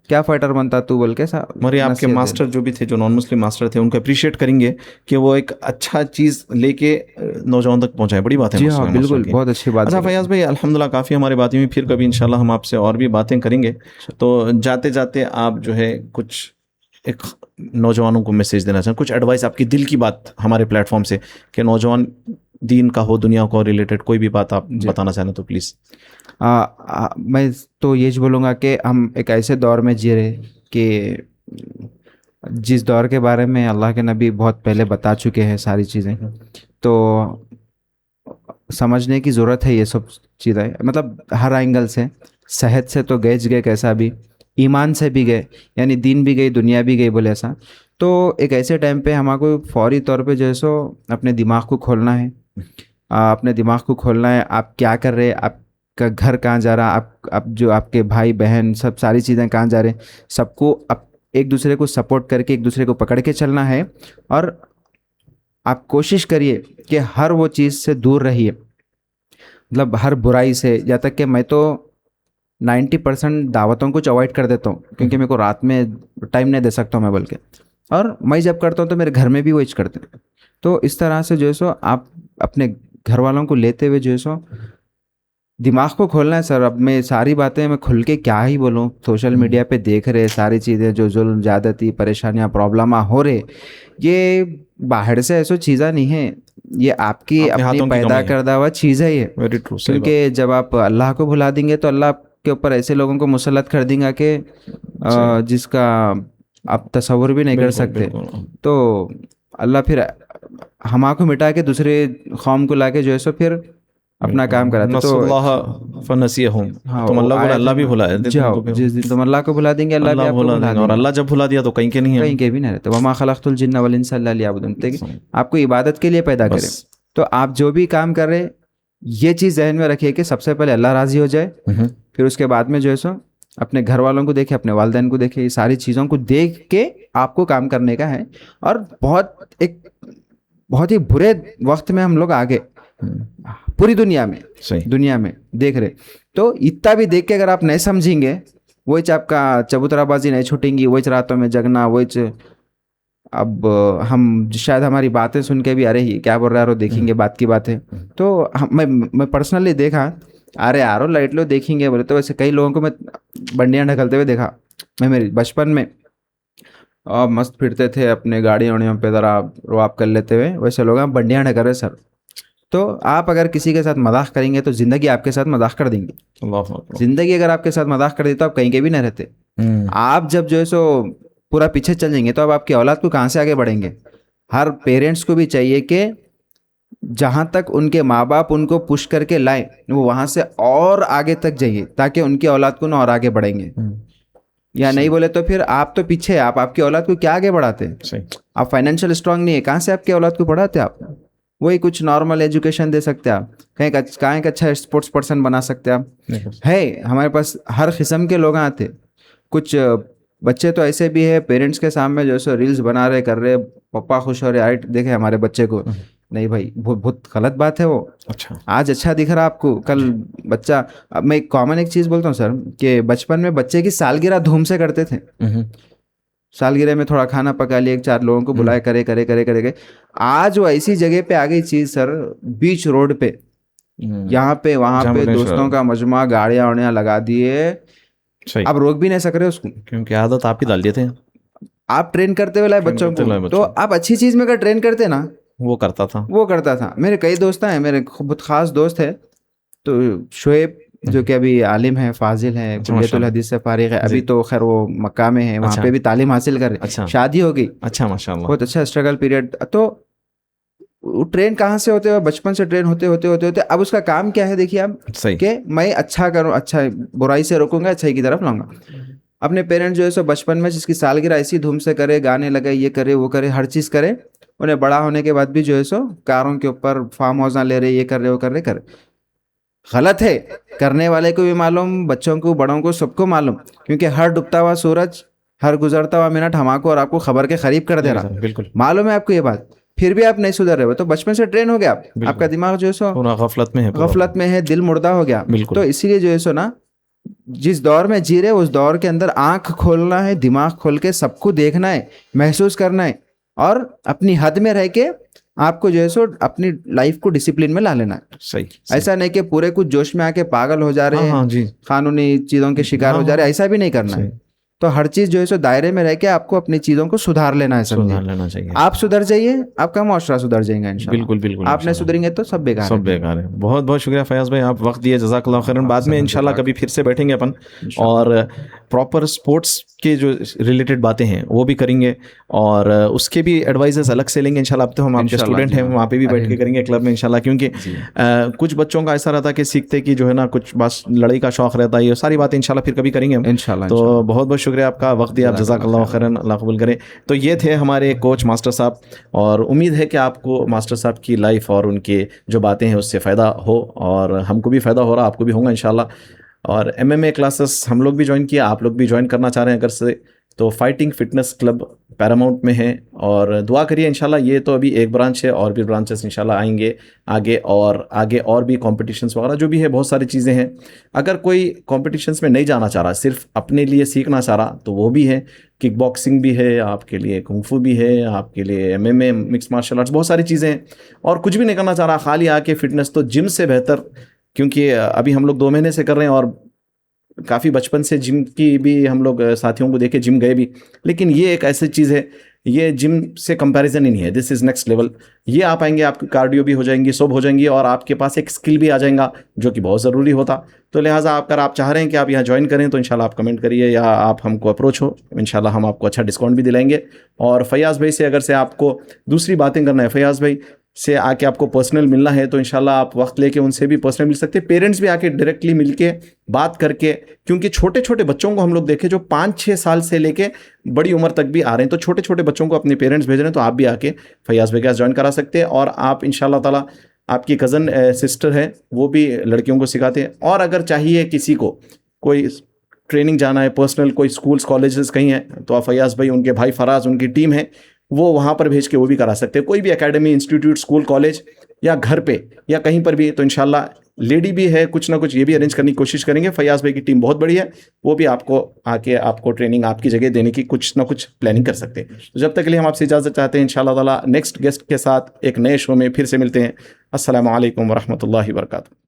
क्या फाइटर बनता तू बोल के मरे आपके मास्टर जो भी थे, जो नॉन मुस्लिम मास्टर थे, उनको अप्रिशिएट करेंगे कि वो एक अच्छा चीज़ लेके नौजवान तक पहुंचाए। बड़ी बात है। जी हाँ, बिल्कुल, बहुत अच्छी बात। अच्छा फयाज भाई, अल्हम्दुलिल्लाह काफ़ी हमारी बातें हुई, फिर कभी इंशाल्लाह हम आपसे और भी बातें करेंगे। तो जाते जाते आप जो है कुछ एक नौजवानों को मैसेज देना चाहें, कुछ एडवाइस, आपकी दिल की बात हमारे प्लेटफॉर्म से, कि नौजवान दीन का हो, दुनिया को रिलेटेड कोई भी बात आप बताना चाहें तो प्लीज़। मैं तो ये बोलूँगा कि हम एक ऐसे दौर में जी रहे कि जिस दौर के बारे में अल्लाह के नबी बहुत पहले बता चुके हैं सारी चीज़ें, तो समझने की ज़रूरत है ये सब चीज़ें, मतलब हर एंगल से। सेहत से तो गए कैसा भी, ईमान से भी गए, यानी दीन भी गई दुनिया भी गई बोले ऐसा। तो एक ऐसे टाइम पे हमारे फौरी तौर पे जो है सो अपने दिमाग को खोलना है, अपने दिमाग को खोलना है। आप क्या कर रहे हैं, आपका घर कहाँ जा रहा, आप जो आपके भाई बहन सब सारी चीज़ें कहाँ जा रहे हैं, सबको एक दूसरे को सपोर्ट करके एक दूसरे को पकड़ के चलना है। और आप कोशिश करिए कि हर वो चीज़ से दूर रहिए, मतलब हर बुराई से। जहाँ तक कि मैं तो 90% दावतों को अवॉइड कर देता हूँ, क्योंकि मेरे को रात में टाइम नहीं दे सकता हूँ मैं बोल के, और मैं जब करता हूँ तो मेरे घर में भी वही करते हैं। तो इस तरह से जो है सो आप अपने घर वालों को लेते हुए जो है सो दिमाग को खोलना है सर। अब मैं सारी बातें मैं खुल के क्या ही बोलूँ, सोशल मीडिया पे देख रहे सारी चीज़ें, जो जुल्म ज़्यादती परेशानियाँ प्रॉब्लम हो रहे, ये बाहर से ऐसा चीज़ा नहीं है, ये आपकी अपनी पैदा करदा हुआ चीज़ है ये। Very true. क्योंकि जब आप अल्लाह को भुला देंगे तो अल्लाह के ऊपर ऐसे लोगों को मुसल्लत कर देंगे कि जिसका आप तस्वुर भी नहीं कर सकते। तो अल्लाह फिर हमा को मिटा के दूसरे कौम को लाके जो है सो फिर अपना काम कराते। तो हाँ, तुम अल्लाह भी भुला जाओ, जिस दिन तुम अल्लाह को भुला देंगे अल्लाह भी आपको भुला देंगे, और अल्लाह जब भुला दिया तो कहीं के नहीं है, कहीं के भी नहीं रहते। वमा खलक़तुल जिन्ना वल इंसा इल्ला लियअबुदून, आपको इबादत के लिए पैदा करे। तो आप जो भी काम कर रहे, ये चीज़ जहन में रखिए कि सबसे पहले अल्लाह राज़ी हो जाए, फिर उसके बाद में जो है सो अपने घर वालों को देखे, अपने वालिदैन को देखे, ये सारी चीज़ों को देख के आपको काम करने का है। और बहुत ही बुरे वक्त में हम लोग आगे पूरी दुनिया में देख रहे, तो इतना भी देख के अगर आप नहीं समझेंगे, वही आपका चबूतराबाजी नहीं छूटेंगी, वही रातों में जगना, वही अब हम शायद हमारी बातें सुन के भी अरे ही क्या बोल रहा है, देखेंगे बात की बात है। तो मैं पर्सनली देखा, अरे यारो लाइट लो देखेंगे बोले, तो वैसे कई लोगों को मैं बंडियाँ ढकलते हुए देखा। मैं मेरे बचपन में मस्त फिरते थे अपने गाड़ियों पे, ज़रा रुआब कर लेते हुए, वैसे लोग आप बंडियाँ ढक रहे सर। तो आप अगर किसी के साथ मजाक करेंगे तो ज़िंदगी आपके साथ मजाक कर देंगी। ज़िंदगी अगर आपके साथ मजाक कर दी तो आप कहीं के भी नहीं रहते। आप जब जो है सो पूरा पीछे चल जाएंगे तो अब आपकी औलाद को कहाँ से आगे बढ़ेंगे। हर पेरेंट्स को भी चाहिए कि जहाँ तक उनके माँ बाप उनको पुश करके लाएं, वो वहाँ से और आगे तक जाइए, ताकि उनकी औलाद को ना और आगे बढ़ेंगे। या नहीं बोले तो फिर आप तो पीछे, आप आपकी औलाद को क्या आगे बढ़ाते हैं। आप फाइनेंशियल स्ट्रांग नहीं है, कहाँ से आपकी औलाद को बढ़ाते आप। वही कुछ नॉर्मल एजुकेशन दे सकते हैं आप, कहीं एक अच्छा स्पोर्ट्स पर्सन बना सकते हैं आप। है हमारे पास हर किस्म के लोग आते। कुछ बच्चे तो ऐसे भी है पेरेंट्स के सामने जो है रील्स बना रहे कर रहे, पापा खुश हो रहे, आइट देखे हमारे बच्चे को। नहीं भाई, बहुत गलत बात है वो। अच्छा, आज अच्छा दिख रहा आपको, कल बच्चा। अब मैं कॉमन एक चीज़ बोलता हूँ सर, कि बचपन में बच्चे की सालगिरह धूम से करते थे। सालगिरह में थोड़ा खाना पका लिया, 4 लोगों को बुलाए, करे। आज वो ऐसी जगह पे आ गई चीज़ सर, बीच रोड पे, यहाँ पे वहाँ पे दोस्तों का मजमा, गाड़ियाँ वाड़ियाँ लगा दिए। आप रोक भी नहीं सक रहे उसको, क्योंकि आदत आप ही डाल दिए थे। आप ट्रेन करते हुए लाए बच्चों को, तो आप अच्छी चीज़ में अगर ट्रेन करते ना, वो करता था। मेरे कई दोस्त हैं, मेरे बहुत ख़ास दोस्त है, तो शुएब जो कि अभी आलिम है, फाजिल है, कुल्लियतुल हदीस से फारिग है, अभी तो खैर वो मक्का में है, वहाँ पे भी तालीम हासिल कर रहे। शादी हो गई, अच्छा माशाल्लाह, बहुत अच्छा स्ट्रगल पीरियड। तो वो ट्रेन कहाँ से होते हुए, बचपन से ट्रेन होते होते होते होते अब उसका काम क्या है देखिए आप, सही। कि मैं अच्छा करूँ, अच्छा बुराई से रोकूंगा, अच्छाई की तरफ लाऊंगा। अपने पेरेंट्स जो है सो बचपन में जिसकी सालगिरह ऐसी धूम से करे, गाने लगे, ये करे वो करे, हर चीज़ करे, उन्हें बड़ा होने के बाद भी जो है सो कारों के ऊपर फार्म हाउस ना ले रहे, ये कर रहे वो कर रहे कर, गलत है। करने वाले को भी मालूम, बच्चों को, बड़ों को, सबको मालूम, क्योंकि हर डूबता हुआ सूरज, हर गुजरता हुआ मिनट हमको और आपको खबर के करीब कर दे रहा। बिल्कुल मालूम है आपको ये बात, फिर भी आप नहीं सुधर रहे हो, तो बचपन से ट्रेन हो गया आप, आपका दिमाग जो है सो पूरा गफलत में है, गफलत में है, दिल मुर्दा हो गया। बिल्कुल। तो इसीलिए जो है सो ना, जिस दौर में जी रहे उस दौर के अंदर आंख खोलना है, दिमाग खोल के सबको देखना है, महसूस करना है, और अपनी हद में रह के आपको जो है सो अपनी लाइफ को डिसिप्लिन में ला लेना है। सही। ऐसा नहीं कि पूरे कुछ जोश में आके पागल हो जा रहे हैं, हाँ जी, कानूनी चीज़ों के शिकार हो जा रहे हैं, ऐसा भी नहीं करना है। तो हर चीज़ जो है सो दायरे में रह के आपको अपनी चीज़ों को सुधार लेना है, सुधार लेना चाहिए। आप सुधर जाइए, आपका मुआशरा सुधर जाएगा इंशाल्लाह। बिल्कुल बिल्कुल। आप नहीं सुधरेंगे तो सब बेकार सब बेकार है। बहुत बहुत शुक्रिया फयाज भाई, आप वक्त दिए, जज़ाकल्लाह खैरन। बाद में इंशाल्लाह कभी फिर से बैठेंगे अपन और प्रॉपर स्पोर्ट्स के जो रिलेटेड बातें हैं वो भी करेंगे, और उसके भी एडवाइजेस अलग से लेंगे इंशाल्लाह। अब तो हम आपके स्टूडेंट हैं, वहाँ पे भी बैठ के करेंगे क्लब में इंशाल्लाह, क्योंकि कुछ बच्चों का ऐसा रहता है कि सीखते कि जो है ना कुछ बस लड़ाई का शौक रहता है, ये सारी बातें इंशाल्लाह फिर कभी करेंगे हम इंशाल्लाह। तो बहुत बहुत शुक्रिया आपका, वक्त दिया आप, जज़ाकल्लाह खैरन, अल्लाह कबूल करे। तो ये थे हमारे कोच मास्टर साहब, और उम्मीद है कि आपको मास्टर साहब की लाइफ और उनके जो बातें हैं उससे फ़ायदा हो, और हमको भी फ़ायदा हो रहा, आपको भी होगा इंशाल्लाह। और MMA क्लासेस हम लोग भी ज्वाइन किया, आप लोग भी ज्वाइन करना चाह रहे हैं अगर से, तो फाइटिंग फिटनेस क्लब पैरामाउंट में है, और दुआ करिए इंशाल्लाह। ये तो अभी एक ब्रांच है, और भी ब्रांचेस इंशाल्लाह आएंगे आगे, और आगे और भी कॉम्पिटिशन्स वगैरह जो भी है, बहुत सारी चीज़ें हैं। अगर कोई कॉम्पिटिशन्स में नहीं जाना चाह रहा, सिर्फ अपने लिए सीखना चाह रहा, तो वो भी है। किक बॉक्सिंग भी है आपके लिए, कुंफू भी है आपके लिए, MMA मिक्स मार्शल आर्ट्स, बहुत सारी चीज़ें हैं। और कुछ भी नहीं करना चाह रहा, खाली आके फिटनेस, तो जिम से बेहतर, क्योंकि अभी हम लोग 2 महीने से कर रहे हैं, और काफ़ी बचपन से जिम की भी हम लोग साथियों को देखे जिम गए भी, लेकिन ये एक ऐसी चीज़ है, ये जिम से कंपैरिजन ही नहीं है। This is next level. ये आप आएंगे, आपकी कार्डियो भी हो जाएंगी, सब हो जाएंगी, और आपके पास एक स्किल भी आ जाएगा, जो कि बहुत ज़रूरी होता। तो लिहाजा अगर आप चाह रहे हैं कि आप यहाँ ज्वाइन करें, तो इंशाल्लाह आप कमेंट करिए, या आप हमको अप्रोच हो, इंशाल्लाह हम आपको अच्छा डिस्काउंट भी दिलाएंगे। और फयाज़ भाई से अगर से आपको दूसरी बातें करना है, फयाज़ भाई से आके आपको पर्सनल मिलना है, तो इंशाल्लाह आप वक्त लेके उनसे भी पर्सनल मिल सकते हैं। पेरेंट्स भी आके डायरेक्टली मिलके बात करके, क्योंकि छोटे छोटे बच्चों को हम लोग देखे जो 5-6 साल से लेके बड़ी उम्र तक भी आ रहे हैं, तो छोटे छोटे बच्चों को अपने पेरेंट्स भेज रहे हैं, तो आप भी आके फयाज़ भाई के साथ ज्वाइन करा सकते हैं। और आप इंशाल्लाह ताला, आपकी कज़न सिस्टर है, वो भी लड़कियों को सिखाते हैं। और अगर चाहिए किसी को कोई ट्रेनिंग जाना है पर्सनल, कोई स्कूल्स कॉलेजेस कहीं है, तो आप फयाज़ भाई, उनके भाई फराज, उनकी टीम है, वो वहाँ पर भेज के वो भी करा सकते हैं। कोई भी एकेडमी, इंस्टीट्यूट, स्कूल, कॉलेज, या घर पे, या कहीं पर भी, तो इंशाल्लाह लेडी भी है, कुछ ना कुछ ये भी अरेंज करने की कोशिश करेंगे। फयाज़ भाई की टीम बहुत बड़ी है, वो भी आपको आके आपको ट्रेनिंग आपकी जगह देने की कुछ ना कुछ प्लानिंग कर सकते हैं। तो जब तक के लिए हम आपसे इजाज़त चाहते हैं, इंशाल्लाह ताला नेक्स्ट गेस्ट के साथ एक नए शो में फिर से मिलते हैं। अस्सलामु अलैकुम वरहमतुल्लाहि वबरकातुहू।